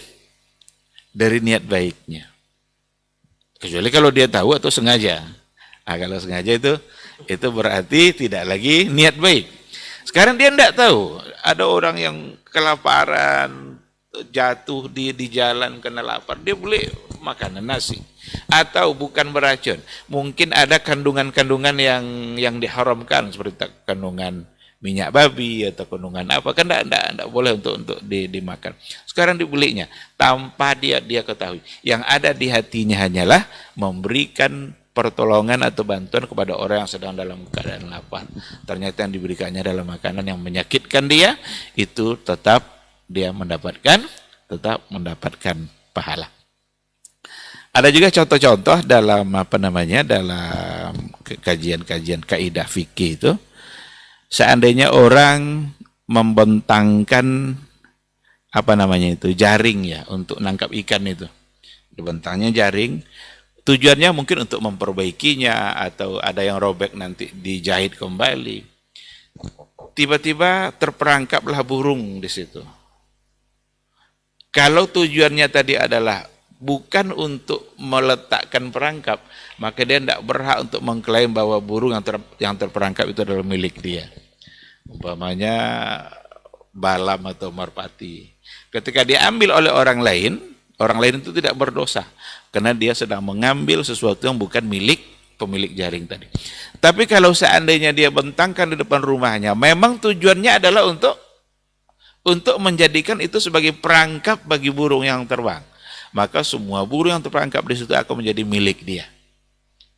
niat baiknya. Kecuali kalau dia tahu atau sengaja. Nah, kalau sengaja itu berarti tidak lagi niat baik. Sekarang dia tidak tahu. Ada orang yang kelaparan, jatuh di jalan kena lapar, dia beli makanan nasi. Atau bukan beracun. Mungkin ada kandungan-kandungan yang diharamkan seperti kandungan minyak babi atau kandungan apa, kan tidak boleh untuk dimakan. Sekarang dibelinya tanpa dia ketahui. Yang ada di hatinya hanyalah memberikan pertolongan atau bantuan kepada orang yang sedang dalam keadaan lapar. Ternyata yang diberikannya adalah makanan yang menyakitkan dia, itu tetap mendapatkan pahala. Ada juga contoh-contoh dalam dalam kajian-kajian kaidah fikih itu. Seandainya orang membentangkan jaring ya untuk nangkap ikan itu. Dibentangnya jaring, tujuannya mungkin untuk memperbaikinya atau ada yang robek nanti dijahit kembali. Tiba-tiba terperangkaplah burung di situ. Kalau tujuannya tadi adalah bukan untuk meletakkan perangkap, maka dia tidak berhak untuk mengklaim bahwa burung yang terperangkap itu adalah milik dia. Umpamanya balam atau merpati. Ketika diambil oleh orang lain itu tidak berdosa. Karena dia sedang mengambil sesuatu yang bukan milik pemilik jaring tadi. Tapi kalau seandainya dia bentangkan di depan rumahnya, memang tujuannya adalah untuk menjadikan itu sebagai perangkap bagi burung yang terbang. Maka semua burung yang terperangkap di situ akan menjadi milik dia.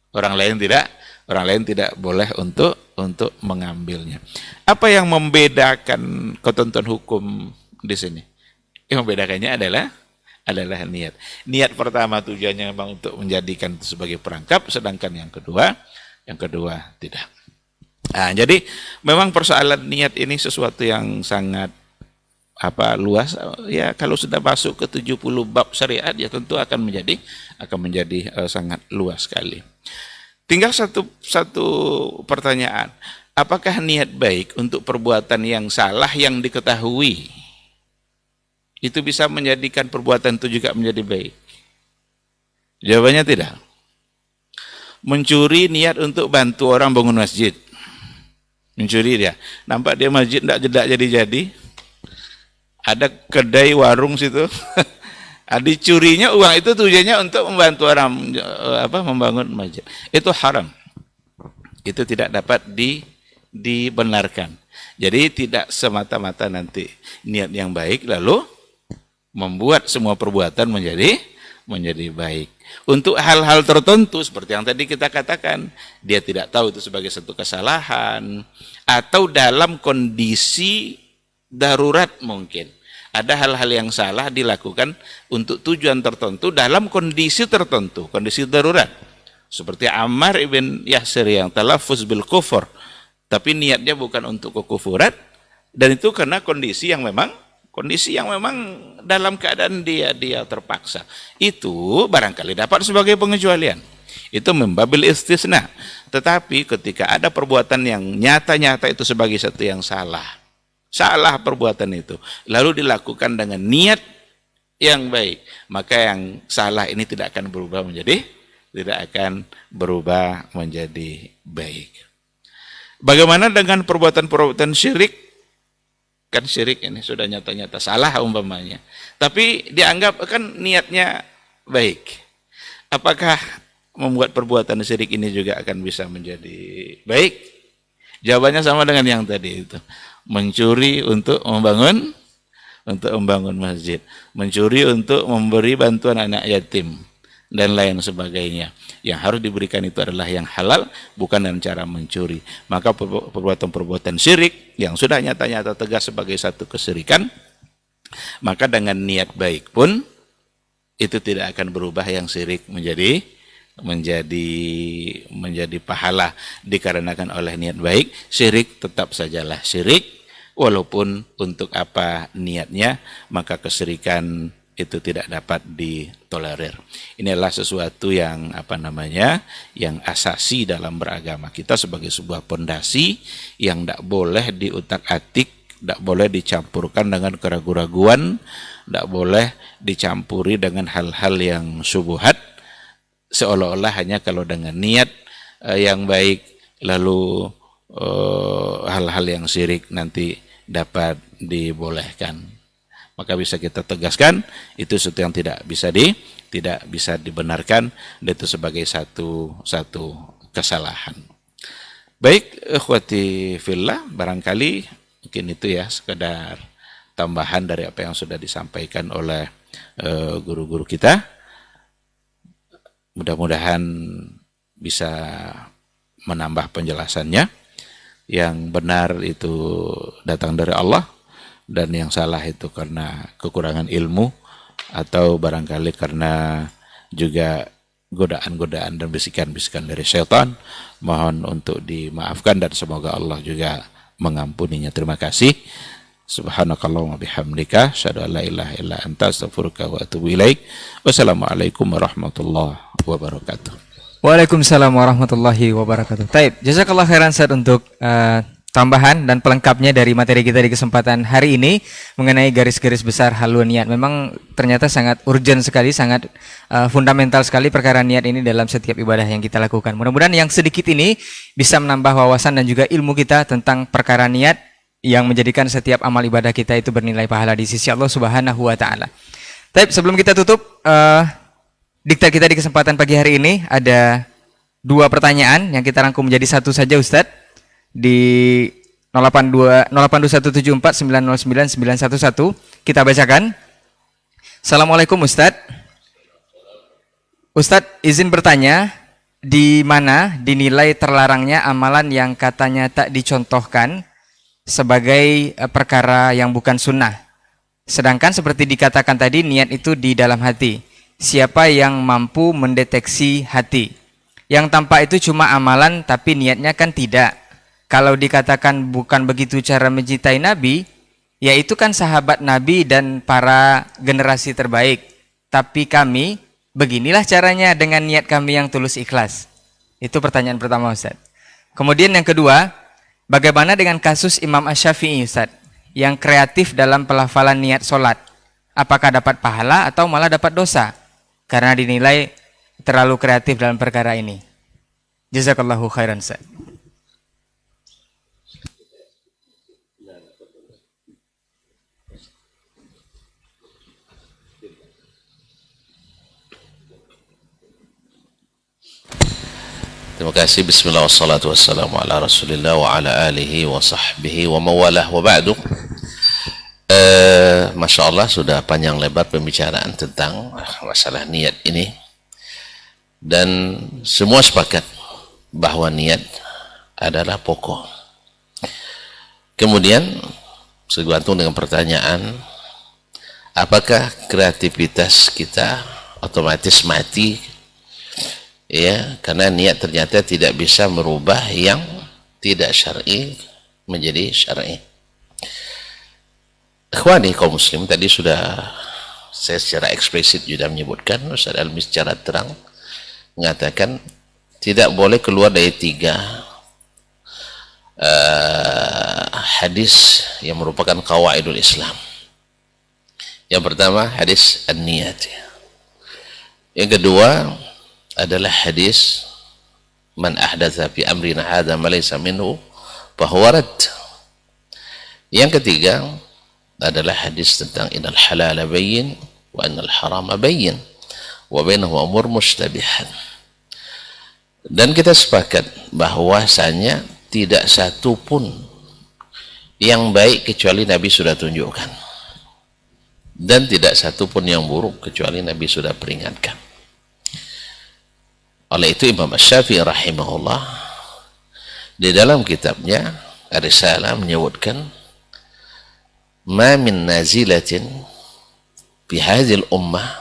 Orang lain tidak boleh untuk mengambilnya. Apa yang membedakan ketentuan hukum di sini? Yang membedakannya adalah niat. Niat pertama tujuannya memang untuk menjadikan itu sebagai perangkap, sedangkan yang kedua tidak. Nah, jadi memang persoalan niat ini sesuatu yang sangat luas ya. Kalau sudah masuk ke 70 bab syariat ya tentu akan menjadi sangat luas sekali. Tinggal satu pertanyaan, apakah niat baik untuk perbuatan yang salah yang diketahui itu bisa menjadikan perbuatan itu juga menjadi baik? Jawabannya tidak. Mencuri niat untuk bantu orang bangun masjid, mencuri dia, nampak dia masjid tidak jadi-jadi, ada kedai warung situ, dicurinya uang itu tujuannya untuk membantu orang membangun masjid. Itu haram. Itu tidak dapat dibenarkan. Jadi tidak semata-mata nanti niat yang baik lalu membuat semua perbuatan menjadi baik. Untuk hal-hal tertentu seperti yang tadi kita katakan, dia tidak tahu itu sebagai satu kesalahan atau dalam kondisi darurat mungkin. Ada hal-hal yang salah dilakukan untuk tujuan tertentu dalam kondisi tertentu, kondisi darurat. Seperti Ammar ibn Yasir yang talaffuz bil kufur, tapi niatnya bukan untuk kekufuran, dan itu karena kondisi yang memang dalam keadaan dia terpaksa. Itu barangkali dapat sebagai pengecualian. Itu membabil istisna. Tetapi ketika ada perbuatan yang nyata-nyata itu sebagai satu yang salah perbuatan itu, lalu dilakukan dengan niat yang baik, maka yang salah ini tidak akan berubah menjadi baik. Bagaimana dengan perbuatan-perbuatan syirik? Kan syirik ini sudah nyata-nyata salah umpamanya, tapi dianggap kan niatnya baik. Apakah membuat perbuatan syirik ini juga akan bisa menjadi baik? Jawabannya sama dengan yang tadi itu. Mencuri untuk membangun masjid, mencuri untuk memberi bantuan anak yatim, dan lain sebagainya. Yang harus diberikan itu adalah yang halal, bukan dengan cara mencuri. Maka perbuatan-perbuatan syirik yang sudah nyata-nyata tegas sebagai satu kesyirikan, maka dengan niat baik pun itu tidak akan berubah yang syirik menjadi pahala, dikarenakan oleh niat baik. Syirik tetap sajalah syirik, walaupun untuk apa niatnya, maka kesyirikan itu tidak dapat ditolerir. Ini adalah sesuatu yang yang asasi dalam beragama kita sebagai sebuah pondasi yang tidak boleh diutak-atik, tidak boleh dicampurkan dengan keraguan-raguan, tidak boleh dicampuri dengan hal-hal yang syubhat, seolah-olah hanya kalau dengan niat yang baik, lalu hal-hal yang syirik nanti dapat dibolehkan. Maka bisa kita tegaskan itu sesuatu yang tidak bisa dibenarkan, dan itu sebagai satu kesalahan. Baik, ikhwati fillah, barangkali mungkin itu ya sekedar tambahan dari apa yang sudah disampaikan oleh guru-guru kita. Mudah-mudahan bisa menambah penjelasannya. Yang benar itu datang dari Allah, dan yang salah itu karena kekurangan ilmu, atau barangkali karena juga godaan-godaan dan bisikan-bisikan dari syaitan. Mohon untuk dimaafkan dan semoga Allah juga mengampuninya. Terima kasih. Subhanakallahumma bihamdika asyhadu an la ilaha illa anta astaghfiruka wa atubu ilaik. Wassalamualaikum warahmatullahi wabarakatuh. Waalaikumsalam warahmatullahi wabarakatuh. Taib, jazakallah khairan Ustaz untuk tambahan dan pelengkapnya dari materi kita di kesempatan hari ini mengenai garis-garis besar haluan niat. Memang ternyata sangat urgent sekali, sangat fundamental sekali perkara niat ini dalam setiap ibadah yang kita lakukan. Mudah-mudahan yang sedikit ini bisa menambah wawasan dan juga ilmu kita tentang perkara niat yang menjadikan setiap amal ibadah kita itu bernilai pahala di sisi Allah Subhanahu wa taala. Taib, sebelum kita tutup diktat kita di kesempatan pagi hari ini, ada 2 pertanyaan yang kita rangkum menjadi satu saja Ustadz, di 082174909911. Kita bacakan. Assalamualaikum Ustadz. Ustadz izin bertanya, di mana dinilai terlarangnya amalan yang katanya tak dicontohkan sebagai perkara yang bukan sunnah, sedangkan seperti dikatakan tadi niat itu di dalam hati. Siapa yang mampu mendeteksi hati? Yang tampak itu cuma amalan tapi niatnya kan tidak. Kalau dikatakan bukan begitu cara mencintai Nabi, ya itu kan sahabat Nabi dan para generasi terbaik. Tapi kami, beginilah caranya dengan niat kami yang tulus ikhlas. Itu pertanyaan pertama Ustaz. Kemudian yang kedua, bagaimana dengan kasus Imam Asy-Syafi'i Ustaz, yang kreatif dalam pelafalan niat sholat? Apakah dapat pahala atau malah dapat dosa? Karena dinilai terlalu kreatif dalam perkara ini. Jazakallahu khairan Ustaz. Terima kasih. Bismillah wassalatu wassalamu ala Rasulillah wa ala alihi wa sahbihi wa mawalah wa ba'du. Masya Allah, sudah panjang lebar pembicaraan tentang masalah niat ini, dan semua sepakat bahwa niat adalah pokok. Kemudian tergantung dengan pertanyaan, apakah kreativitas kita otomatis mati? Ya, karena niat ternyata tidak bisa merubah yang tidak syar'i menjadi syar'i. Ikhwani kaum muslim, tadi sudah saya secara eksplisit sudah menyebutkan, Ustaz Almi secara terang mengatakan tidak boleh keluar dari 3 hadis yang merupakan qawaidul Islam. Yang pertama hadis an-niyat. Yang kedua adalah hadis man ahdatsa fi amrina hadza ma laysa minhu fahuwa rad. Yang ketiga adalah hadis tentang innal halala bayyin wa innal harama bayyin wa bainahuma umur mushtabihat. Dan kita sepakat bahwasanya tidak satu pun yang baik kecuali Nabi sudah tunjukkan, dan tidak satu pun yang buruk kecuali Nabi sudah peringatkan. Oleh itu Imam Syafi'i rahimahullah di dalam kitabnya Ar-Risalah menyebutkan ma min nazilatin fi hadhil ummah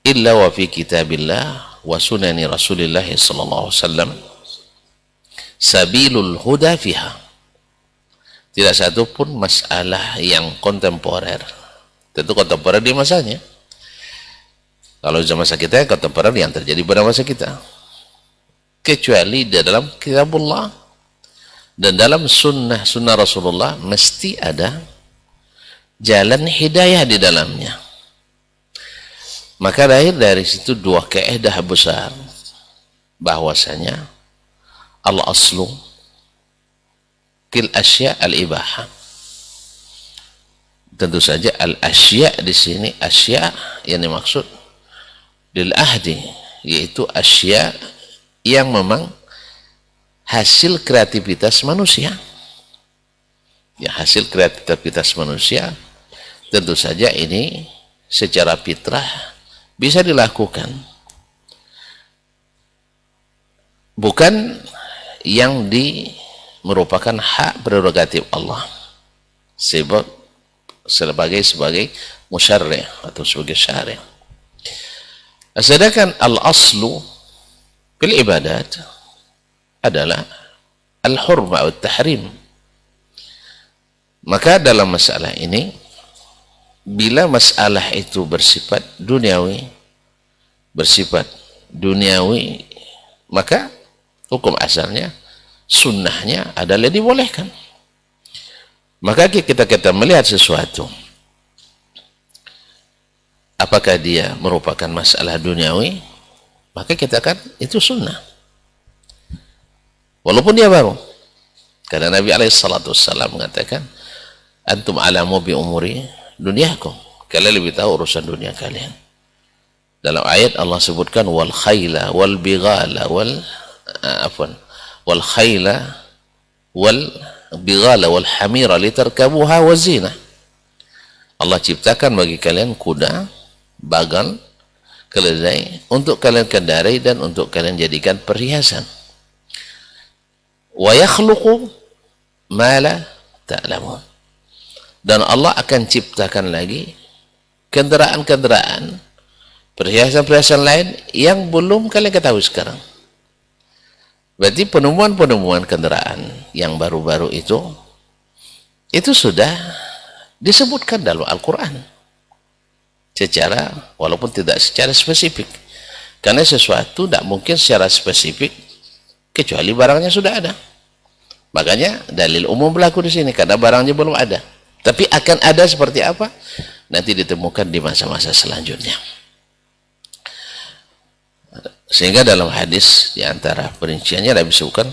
illa wa fi kitabillah wa sunani Rasulillah sallallahu alaihi wasallam sabilul huda fiha. Tidak satu pun masalah yang kontemporer, tentu kontemporer di masanya. Kalau di masa kita, kontemporer yang terjadi pada masa kita, kecuali di dalam kitabullah dan dalam sunnah Rasulullah mesti ada jalan hidayah di dalamnya. Maka lahir dari situ 2 kaidah besar, bahwasanya al-aslu fil asya al-ibaha. Tentu saja al-asya di sini, asya yang dimaksud lil ahdi, yaitu asya yang memang hasil kreativitas manusia. Ya, hasil kreativitas manusia tentu saja ini secara fitrah bisa dilakukan, bukan yang merupakan hak prerogatif Allah sebagai musyarri' atau sebagai syari'. Sedangkan al-aslu fil ibadat adalah al-hurma atau tahrim. Maka dalam masalah ini, bila masalah itu bersifat duniawi, maka hukum asalnya, sunnahnya adalah dibolehkan. Maka kita melihat sesuatu, apakah dia merupakan masalah duniawi, maka kita kan itu sunnah, walaupun dia baru. Karena Nabi SAW mengatakan, antum alamu bi umuri dunyakum, kalian lebih tahu urusan dunia kalian. Dalam ayat Allah sebutkan wal khayla wal bighala wal khayla wal bighala wal hamira litarkabuha wa zina. Allah ciptakan bagi kalian kuda, bagal, keledai untuk kalian kendarai dan untuk kalian jadikan perhiasan. Wa yakhluqu ma la ta'lamun. Dan Allah akan ciptakan lagi kendaraan-kendaraan, perhiasan-perhiasan lain yang belum kalian ketahui sekarang. Berarti penemuan-penemuan kendaraan yang baru-baru itu sudah disebutkan dalam Al-Quran, walaupun tidak secara spesifik, karena sesuatu tidak mungkin secara spesifik kecuali barangnya sudah ada. Makanya dalil umum berlaku di sini karena barangnya belum ada. Tapi akan ada seperti apa nanti ditemukan di masa-masa selanjutnya. Sehingga dalam hadis di antara perinciannya ada disebutkan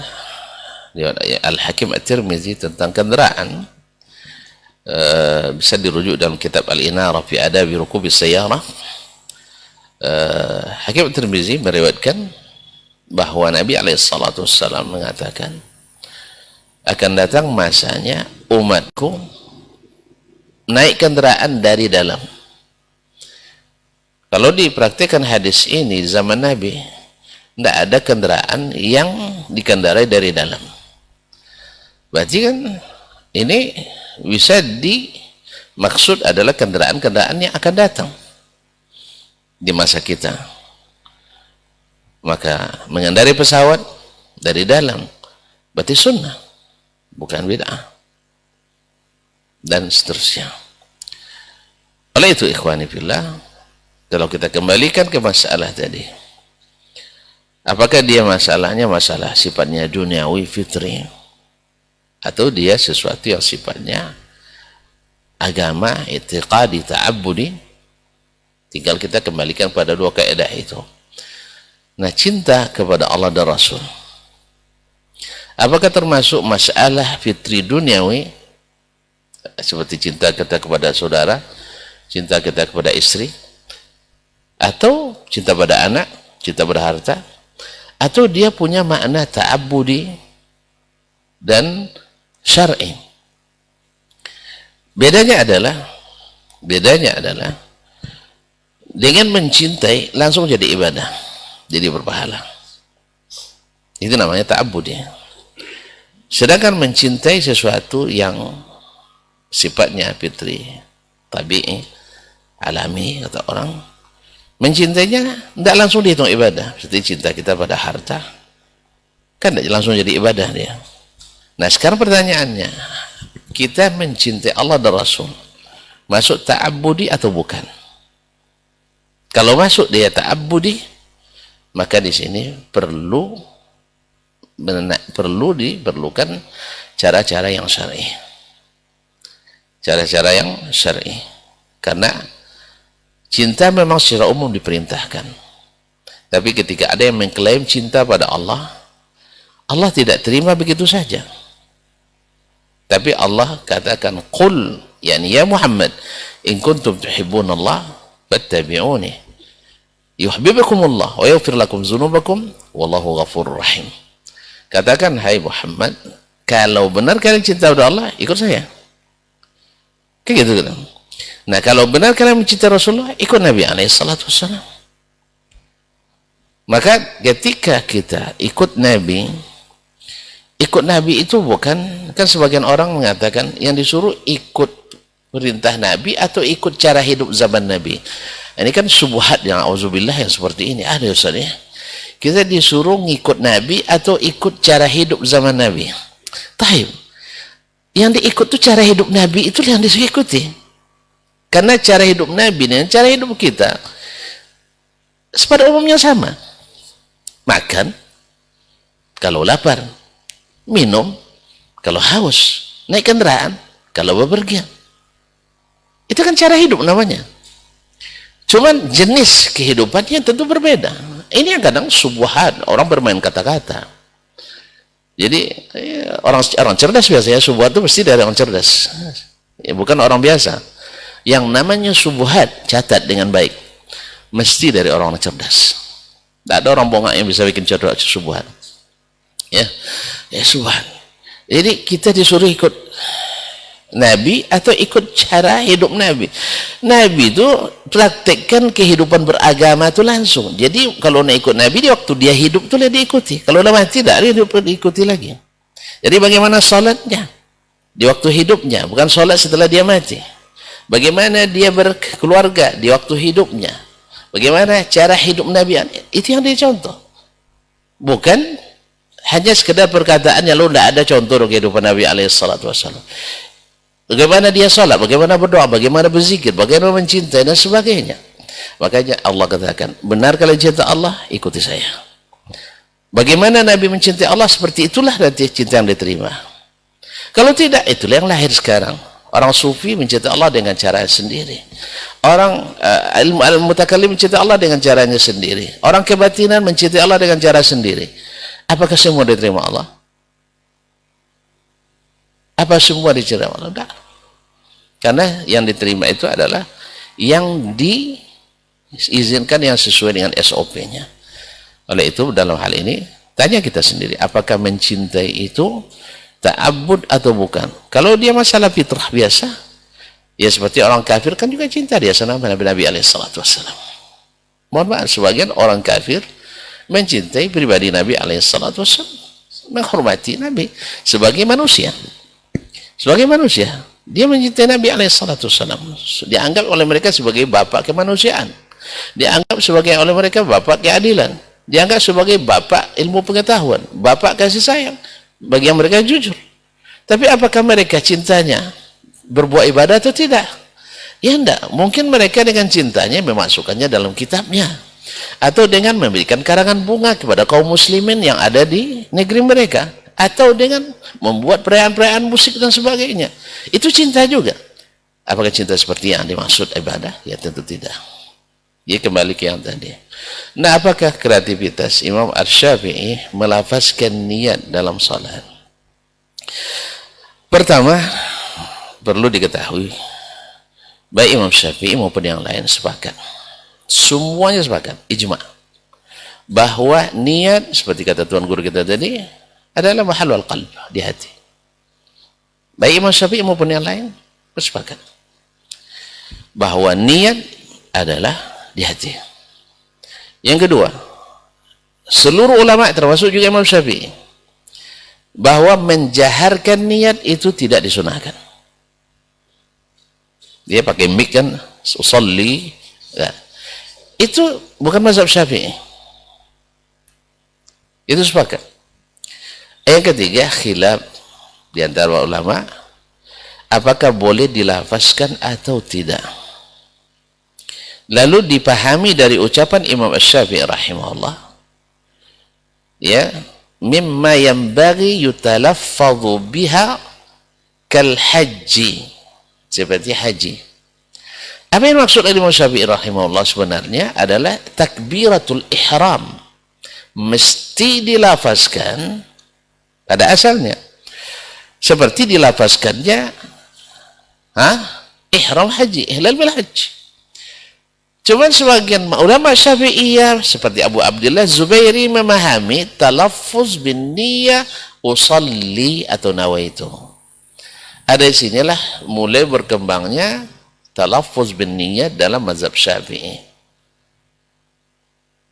Al-Hakim At-Tirmizi tentang kendaraan, bisa dirujuk dalam kitab Al-Inarah fi Adabi Rukubis Sayyarah. Hakim At-Tirmizi meriwayatkan bahwa Nabi SAW mengatakan, akan datang masanya umatku naik kendaraan dari dalam. Kalau dipraktikkan hadis ini di zaman Nabi, tidak ada kendaraan yang dikendarai dari dalam. Berarti kan ini bisa dimaksud adalah kendaraan-kendaraan yang akan datang di masa kita. Maka mengendarai pesawat dari dalam berarti sunnah, bukan bid'ah, dan seterusnya. Oleh itu ikhwani fillah, kalau kita kembalikan ke masalah tadi, Apakah dia masalahnya masalah sifatnya duniawi fitri, atau dia sesuatu yang sifatnya agama, i'tiqadi, ta'abbudi? Tinggal kita kembalikan pada dua kaidah itu. Nah, cinta kepada Allah dan Rasul, apakah termasuk masalah fitri duniawi, seperti cinta kita kepada saudara, cinta kita kepada istri, atau cinta pada anak, cinta pada harta, atau dia punya makna ta'abbudi dan syar'i? Bedanya adalah dengan mencintai langsung jadi ibadah, jadi berpahala. Itu namanya ta'abbudi. Sedangkan mencintai sesuatu yang sifatnya fitri, tabi'i, alami, kata orang, mencintainya tidak langsung dihitung ibadah. Seperti cinta kita pada harta, kan tidak langsung jadi ibadah dia. Nah, sekarang pertanyaannya, kita mencintai Allah dan Rasul masuk ta'abbudi atau bukan? Kalau masuk dia ta'abbudi, maka di sini diperlukan cara-cara yang syar'i. Cara-cara yang syar'i. Karena cinta memang secara umum diperintahkan. Tapi ketika ada yang mengklaim cinta pada Allah, Allah tidak terima begitu saja. Tapi Allah katakan, qul, yani ya Muhammad, in kuntum tuhibbunallah fattabi'uni yuhibbukumullah wa yaghfir lakum dzunubakum wallahu ghafurur rahim. Katakan, hai Muhammad, kalau benar kalian cinta pada Allah, ikut saya. Kayak gitu kan. Nah, kalau benar kalian mencintai Rasulullah, ikut Nabi SAW. Maka ketika kita ikut Nabi itu bukan, kan sebagian orang mengatakan yang disuruh ikut perintah Nabi atau ikut cara hidup zaman Nabi. Ini kan syubhat yang auzubillah yang seperti ini. Ada Ustaz ya. Kita disuruh ngikut Nabi atau ikut cara hidup zaman Nabi. Taib. Yang diikut itu cara hidup Nabi, itu yang diikuti. Karena cara hidup Nabi dan cara hidup kita pada umumnya sama. Makan kalau lapar, minum kalau haus, naik kendaraan kalau bepergian. Itu kan cara hidup namanya. Cuman jenis kehidupannya tentu berbeda. Ini yang kadang subuhan, orang bermain kata-kata. Jadi orang cerdas biasanya, subuhat itu mesti dari orang cerdas. Ya, bukan orang biasa. Yang namanya subuhat, catat dengan baik, mesti dari orang cerdas. Tidak ada orang bongak yang bisa bikin cerdas subuhat. Ya subuhat. Jadi kita disuruh ikut Nabi atau ikut cara hidup Nabi. Nabi itu praktekkan kehidupan beragama itu langsung. Jadi kalau nak ikut Nabi, di waktu dia hidup itu dia diikuti. Kalau dah mati tidak, dia diikuti lagi. Jadi bagaimana salatnya di waktu hidupnya, bukan salat setelah dia mati. Bagaimana dia berkeluarga di waktu hidupnya, bagaimana cara hidup Nabi, itu yang dia contoh. Bukan hanya sekedar perkataannya, lo tidak ada contoh kehidupan Nabi SAW. Bagaimana dia salat, bagaimana berdoa, bagaimana berzikir, bagaimana mencintai dan sebagainya. Makanya Allah katakan, benar kalian cinta Allah, ikuti saya. Bagaimana Nabi mencintai Allah, seperti itulah nanti cinta yang diterima. Kalau tidak, itulah yang lahir sekarang. Orang sufi mencintai Allah dengan cara sendiri. Orang al-mutakallim mencintai Allah dengan caranya sendiri. Orang kebatinan mencintai Allah dengan cara sendiri. Apakah semua diterima Allah? Apa semua diterima Allah? Tidak. Karena yang diterima itu adalah yang diizinkan, yang sesuai dengan SOP-nya. Oleh itu dalam hal ini tanya kita sendiri, apakah mencintai itu ta'abbud atau bukan? Kalau dia masalah fitrah biasa, ya seperti orang kafir kan juga cinta dia sama Nabi SAW. Mohon maaf, sebagian orang kafir mencintai pribadi Nabi SAW, menghormati Nabi sebagai manusia. Sebagai manusia, dia mencintai Nabi SAW. Dianggap oleh mereka sebagai bapak kemanusiaan. Dianggap sebagai oleh mereka bapak keadilan. Dianggap sebagai bapak ilmu pengetahuan, bapak kasih sayang bagi yang mereka jujur. Tapi apakah mereka cintanya berbuat ibadah atau tidak? Ya enggak. Mungkin mereka dengan cintanya memasukkannya dalam kitabnya. atau dengan memberikan karangan bunga kepada kaum muslimin yang ada di negeri mereka, atau dengan membuat perayaan-perayaan musik dan sebagainya. Itu cinta juga. Apakah cinta seperti yang dimaksud ibadah? Ya tentu tidak. Ya kembali ke yang tadi. Nah, apakah kreativitas? Imam Asy-Syafi'i melafazkan niat dalam salat. Pertama, perlu diketahui, baik Imam Syafi'i maupun yang lain sepakat. Semuanya sepakat, ijma'. Bahwa niat, seperti kata Tuan Guru kita tadi, adalah mahallul qalb, di hati. Baik Imam Syafi'i maupun yang lain bersepakat bahwa niat adalah di hati. Yang kedua, seluruh ulama termasuk juga Imam Syafi'i bahwa menjaharkan niat itu tidak disunahkan. Dia pakai mic kan, usolli, ya. Itu bukan mazhab Syafi'i. Itu sepakat. Yang ketiga, khilaf di antara ulama, apakah boleh dilafazkan atau tidak. Lalu dipahami dari ucapan Imam Asy-Syafi'i rahimahullah, ya, mimma yanbaghi yutalaffadhu biha kal haji, seperti haji. Apa yang maksud dari Imam Syafi'i rahimahullah sebenarnya adalah takbiratul ihram mesti dilafazkan pada asalnya seperti dilafazkannya ihram haji, ihlal bil haji. Cuman sebagian ulama Syafi'iyah seperti Abu Abdullah Zubairi memahami talaffuz bin niyah usalli atau nawaitu. Ada sinilah mulai berkembangnya talaffuz bin niyah dalam mazhab Syafi'i.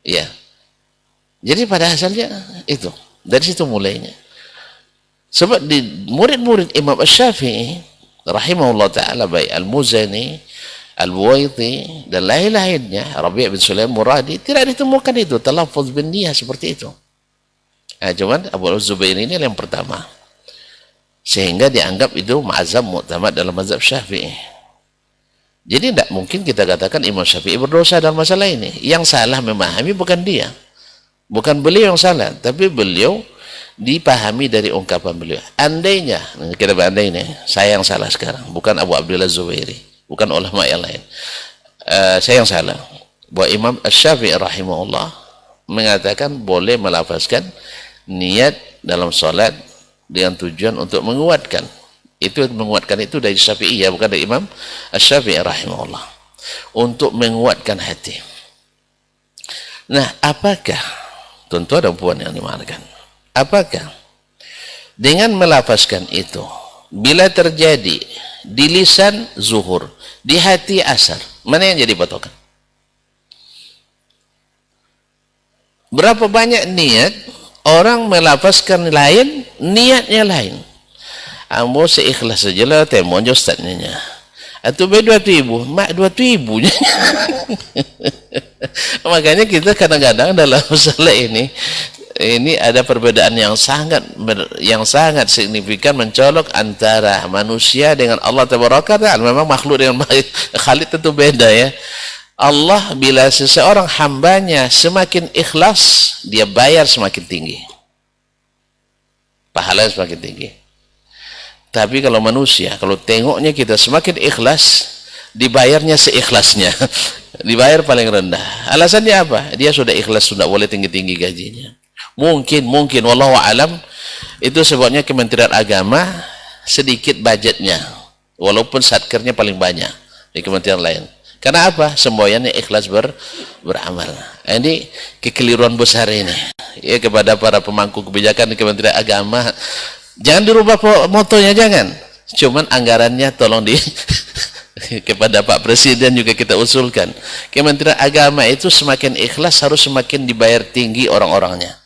Ya. Jadi pada asalnya itu, dari situ mulainya. Sebab di murid-murid Imam Asy-Syafi'i rahimahullah ta'ala, baik Al-Muzani, Al-Buwaiti dan lain-lainnya, Rabi' bin Sulaim Muradi, tidak ditemukan itu talaffuz bin niyah seperti itu. Nah, cuman Abu Zubair ini yang pertama, sehingga dianggap itu mazhab mu'tamad dalam mazhab Syafi'i. Jadi tidak mungkin kita katakan Imam Syafi'i berdosa dalam masalah ini. Yang salah memahami bukan dia, bukan beliau yang salah, tapi beliau dipahami dari ungkapan beliau. Andainya, kita berandai ini, saya yang salah sekarang, bukan Abu Abdullah Zubairi, bukan ulama yang lain. Saya yang salah. Bahwa Imam Asy-Syafi'i rahimahullah mengatakan boleh melafazkan niat dalam salat dengan tujuan untuk menguatkan. Itu menguatkan itu dari Syafi'i, ya, bukan dari Imam Asy-Syafi'i rahimahullah. Untuk menguatkan hati. Nah, apakah tentu ada puan yang dimakan? Apakah dengan melafazkan itu bila terjadi di lisan zuhur, di hati asar, mana yang jadi patokan? Berapa banyak niat orang melafazkan lain, niatnya lain. Ambo seikhlas saja lah temon jo ustaznya. Atau berdua ribu, mak 2.000-nya. Makanya kita kadang-kadang dalam masalah ini ada perbedaan yang sangat signifikan, mencolok antara manusia dengan Allah Tabaraka Ta'ala. Memang makhluk dengan Khalid tentu beda, ya. Allah bila seseorang hambanya semakin ikhlas, dia bayar semakin tinggi, pahalanya semakin tinggi. Tapi kalau manusia, kalau tengoknya kita semakin ikhlas, dibayarnya seikhlasnya. Dibayar paling rendah. Alasannya apa? Dia sudah ikhlas, sudah boleh tinggi-tinggi gajinya. Mungkin wallahu alam itu sebabnya Kementerian Agama sedikit budgetnya, walaupun satkernya paling banyak di kementerian lain. Karena apa? Semboyannya ikhlas beramal. Ini kekeliruan besar ini, ya, kepada para pemangku kebijakan di Kementerian Agama. Jangan dirubah motonya, jangan. Cuman anggarannya tolong kepada Pak Presiden juga kita usulkan. Kementerian Agama itu semakin ikhlas harus semakin dibayar tinggi orang-orangnya,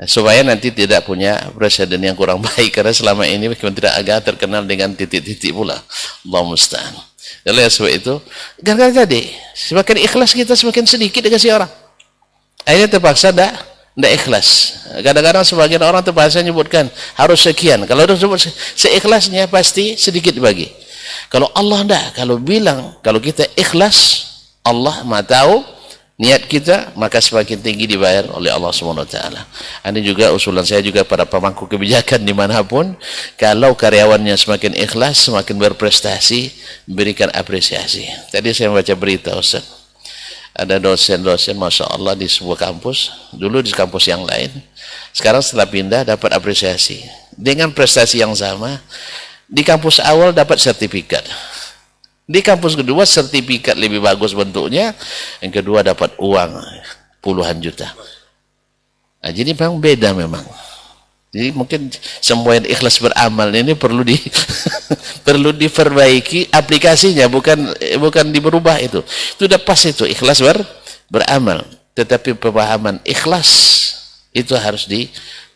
supaya nanti tidak punya presiden yang kurang baik, karena selama ini Kementerian Agama terkenal dengan titik-titik pula. Allah musta'an. Oleh sebab itu, gara-gara tadi semakin ikhlas kita semakin sedikit dikasih orang. Akhirnya terpaksa tidak ikhlas. Kadang-kadang sebagian orang terpaksa menyebutkan harus sekian. Kalau harus sebut seikhlasnya pasti sedikit dibagi. Kalau Allah tidak, kalau bilang kalau kita ikhlas, Allah Maha tahu niat kita, maka semakin tinggi dibayar oleh Allah Subhanahu wa taala. Ini juga usulan saya juga pada pemangku kebijakan dimanapun, kalau karyawannya semakin ikhlas, semakin berprestasi, berikan apresiasi. Tadi saya baca berita, Ustaz, ada dosen-dosen Masya Allah di sebuah kampus, dulu di kampus yang lain, sekarang setelah pindah dapat apresiasi dengan prestasi yang sama. Di kampus awal dapat sertifikat, di kampus kedua sertifikat lebih bagus bentuknya, yang kedua dapat uang puluhan juta. Nah, jadi memang beda memang. Jadi mungkin semua yang ikhlas beramal ini perlu perlu diperbaiki aplikasinya, bukan diberubah itu. Itu udah pas itu ikhlas beramal, tetapi pemahaman ikhlas itu harus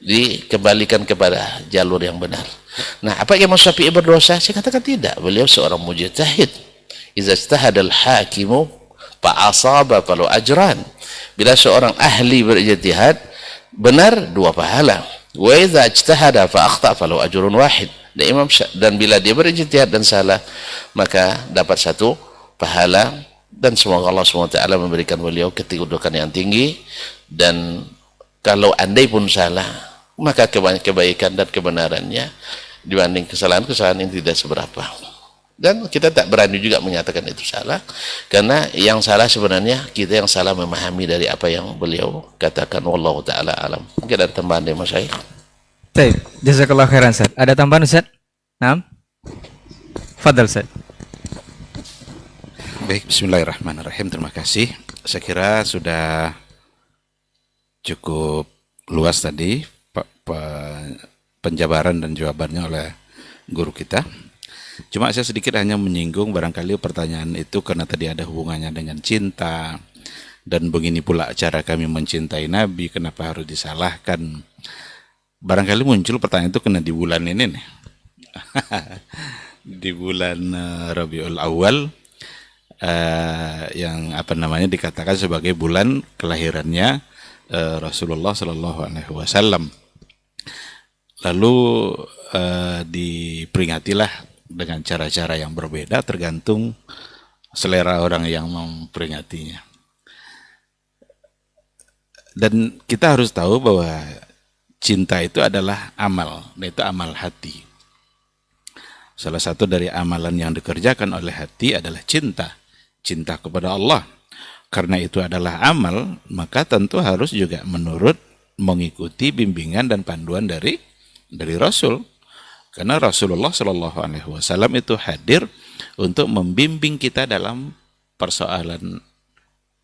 dikembalikan kepada jalur yang benar. Nah, apa Imam Syafi'i berdosa? Saya katakan tidak. Beliau seorang mujtahid. Idza ijtahada al-hakimu fa asaba falahu ajran. Bila seorang ahli berijtihad benar, 2 pahala. Wa idza ijtahada fa akhta falahu ajrun wahid. Dan bila dia berijtihad dan salah, maka dapat 1 pahala. Dan semoga Allah SWT memberikan beliau kedudukan yang tinggi. Dan kalau andai pun salah, maka kebaikan dan kebenarannya dibanding kesalahan-kesalahan ini tidak seberapa. Dan kita tak berani juga menyatakan itu salah, karena yang salah sebenarnya kita yang salah memahami dari apa yang beliau katakan. Wallahu ta'ala alam. Mungkin ada tambahan dari Mas Syekh. Baik, jazakallah khairan Ustaz. Ada tambahan Ustaz? Naam. Fadal Ustaz. Baik, bismillahirrahmanirrahim. Terima kasih. Saya kira sudah cukup luas tadi penjabaran dan jawabannya oleh guru kita. Cuma saya sedikit hanya menyinggung barangkali pertanyaan itu karena tadi ada hubungannya dengan cinta, dan begini pula cara kami mencintai Nabi, kenapa harus disalahkan. Barangkali muncul pertanyaan itu kena di bulan ini nih. Di bulan Rabiul Awal, yang dikatakan sebagai bulan kelahirannya Rasulullah Shallallahu Alaihi Wasallam. Lalu diperingatilah dengan cara-cara yang berbeda tergantung selera orang yang memperingatinya. Dan kita harus tahu bahwa cinta itu adalah amal, itu amal hati. Salah satu dari amalan yang dikerjakan oleh hati adalah cinta kepada Allah. Karena itu adalah amal, maka tentu harus juga mengikuti bimbingan dan panduan dari Rasul. Karena Rasulullah Shallallahu Alaihi Wasallam itu hadir untuk membimbing kita dalam persoalan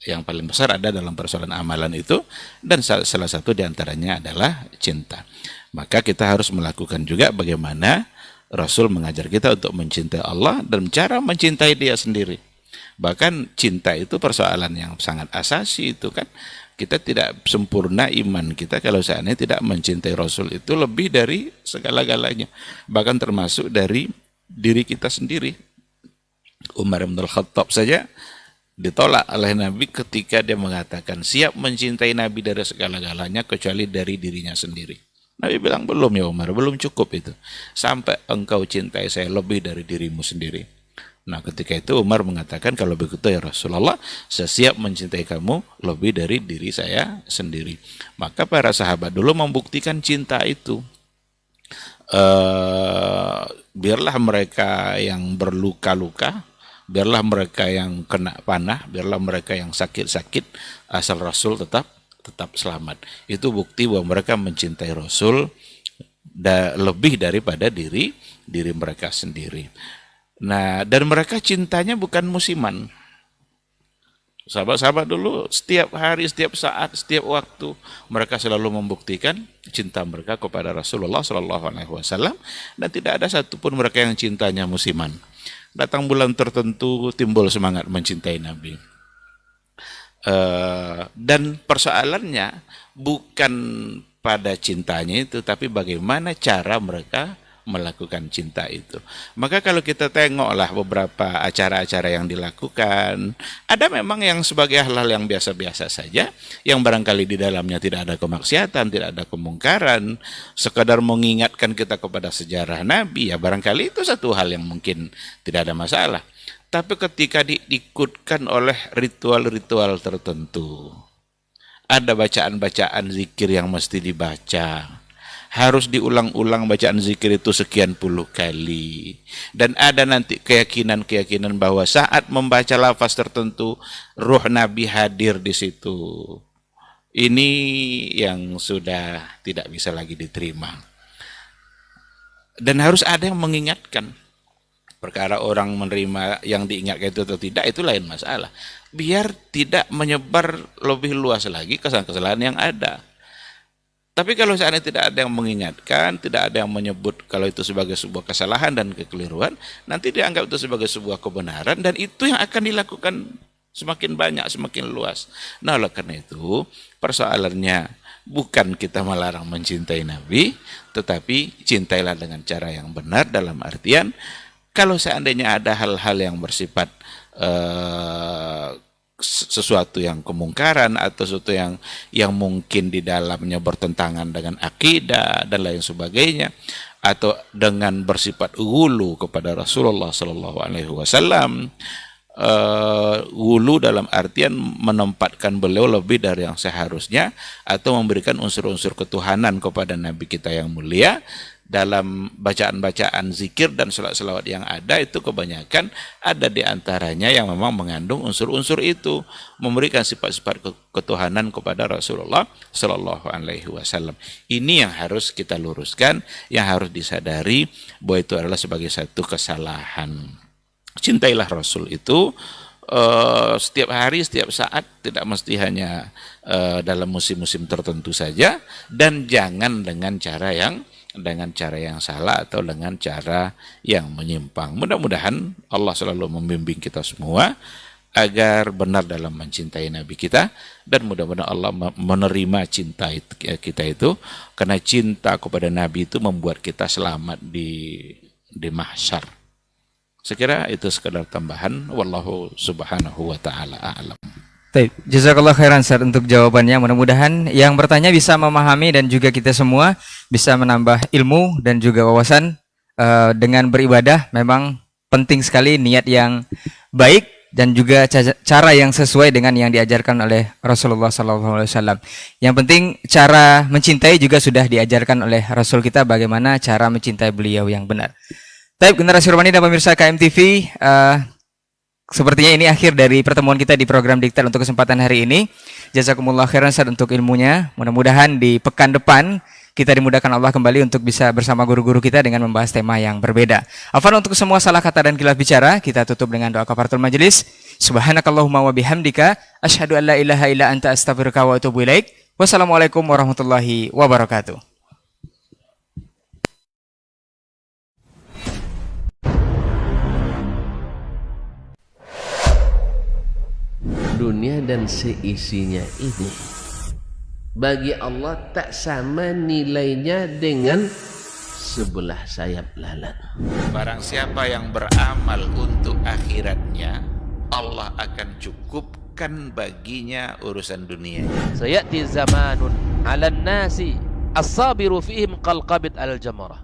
yang paling besar, ada dalam persoalan amalan itu, dan salah satu diantaranya adalah cinta. Maka kita harus melakukan juga bagaimana Rasul mengajar kita untuk mencintai Allah dan cara mencintai Dia sendiri. Bahkan cinta itu persoalan yang sangat asasi itu kan. Kita tidak sempurna iman kita kalau seandainya tidak mencintai Rasul itu lebih dari segala-galanya. Bahkan termasuk dari diri kita sendiri. Umar bin Khattab saja ditolak oleh Nabi ketika dia mengatakan siap mencintai Nabi dari segala-galanya kecuali dari dirinya sendiri. Nabi bilang, belum ya Umar, belum cukup itu. Sampai engkau cintai saya lebih dari dirimu sendiri. Nah, ketika itu Umar mengatakan, kalau begitu ya Rasulullah, saya siap mencintai kamu lebih dari diri saya sendiri. Maka para sahabat dulu membuktikan cinta itu. Biarlah mereka yang berluka-luka, biarlah mereka yang kena panah, biarlah mereka yang sakit-sakit, asal Rasul tetap selamat. Itu bukti bahwa mereka mencintai Rasul lebih daripada diri mereka sendiri. Nah, dan mereka cintanya bukan musiman. Sahabat-sahabat dulu setiap hari, setiap saat, setiap waktu mereka selalu membuktikan cinta mereka kepada Rasulullah SAW, dan tidak ada satupun mereka yang cintanya musiman. Datang bulan tertentu timbul semangat mencintai Nabi. Dan persoalannya bukan pada cintanya itu, tapi bagaimana cara mereka melakukan cinta itu. Maka kalau kita tengoklah beberapa acara-acara yang dilakukan, ada memang yang sebagai hal-hal yang biasa-biasa saja, yang barangkali di dalamnya tidak ada kemaksiatan, tidak ada kemungkaran, sekadar mengingatkan kita kepada sejarah Nabi, ya barangkali itu satu hal yang mungkin tidak ada masalah. Tapi ketika diikutkan oleh ritual-ritual tertentu, ada bacaan-bacaan zikir yang mesti dibaca, harus diulang-ulang bacaan zikir itu sekian puluh kali, dan ada nanti keyakinan-keyakinan bahwa saat membaca lafaz tertentu ruh Nabi hadir di situ. Ini yang sudah tidak bisa lagi diterima, dan harus ada yang mengingatkan. Perkara orang menerima yang diingatkan itu atau tidak, itu lain masalah. Biar tidak menyebar lebih luas lagi kesalahan-kesalahan yang ada. Tapi kalau seandainya tidak ada yang mengingatkan, tidak ada yang menyebut kalau itu sebagai sebuah kesalahan dan kekeliruan, nanti dianggap itu sebagai sebuah kebenaran, dan itu yang akan dilakukan semakin banyak, semakin luas. Nah, oleh karena itu, persoalannya bukan kita melarang mencintai Nabi, tetapi cintailah dengan cara yang benar, dalam artian kalau seandainya ada hal-hal yang bersifat sesuatu yang kemungkaran atau sesuatu yang mungkin di dalamnya bertentangan dengan akidah dan lain sebagainya, atau dengan bersifat ghulu kepada Rasulullah Sallallahu Alaihi Wasallam, ghulu dalam artian menempatkan beliau lebih dari yang seharusnya, atau memberikan unsur-unsur ketuhanan kepada Nabi kita yang mulia. Dalam bacaan-bacaan zikir dan selawat-selawat yang ada, itu kebanyakan ada di antaranya yang memang mengandung unsur-unsur itu, memberikan sifat-sifat ketuhanan kepada Rasulullah Sallallahu Alaihi Wasallam. Ini yang harus kita luruskan, yang harus disadari bahwa itu adalah sebagai satu kesalahan. Cintailah Rasul itu setiap hari, setiap saat, tidak mesti hanya dalam musim-musim tertentu saja, dan jangan dengan cara yang salah atau dengan cara yang menyimpang. Mudah-mudahan Allah selalu membimbing kita semua agar benar dalam mencintai Nabi kita, dan mudah-mudahan Allah menerima cinta kita itu, karena cinta kepada Nabi itu membuat kita selamat di mahsyar. Sekira itu sekedar tambahan. Wallahu subhanahu wa ta'ala a'lam. Baik, jazakallah khairan Ustaz untuk jawabannya. Mudah-mudahan yang bertanya bisa memahami, dan juga kita semua bisa menambah ilmu dan juga wawasan. Dengan beribadah memang penting sekali niat yang baik dan juga cara yang sesuai dengan yang diajarkan oleh Rasulullah SAW. Yang penting cara mencintai juga sudah diajarkan oleh Rasul kita, bagaimana cara mencintai beliau yang benar. Baik, generasi Robbani dan pemirsa KMTV, sepertinya ini akhir dari pertemuan kita di program Diktat untuk kesempatan hari ini. Jazakumullah khairan Ustaz untuk ilmunya. Mudah-mudahan di pekan depan kita dimudahkan Allah kembali untuk bisa bersama guru-guru kita dengan membahas tema yang berbeda. Afwan untuk semua salah kata dan khilaf bicara. Kita tutup dengan doa kafaratul majelis. Subhanakallahumma wa bihamdika asyhadu an la ilaha illa anta astaghfiruka wa atubu ilaik. Wassalamualaikum warahmatullahi wabarakatuh. Dunia dan seisinya ini bagi Allah tak sama nilainya dengan sebelah sayap lalat. Barang siapa yang beramal untuk akhiratnya, Allah akan cukupkan baginya urusan dunianya. Sayati zamanun 'alan nasi as-sabiru fihim qalqabit al-jamarah.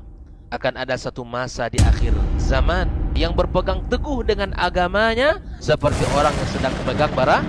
Akan ada satu masa di akhir zaman yang berpegang teguh dengan agamanya seperti orang yang sedang memegang bara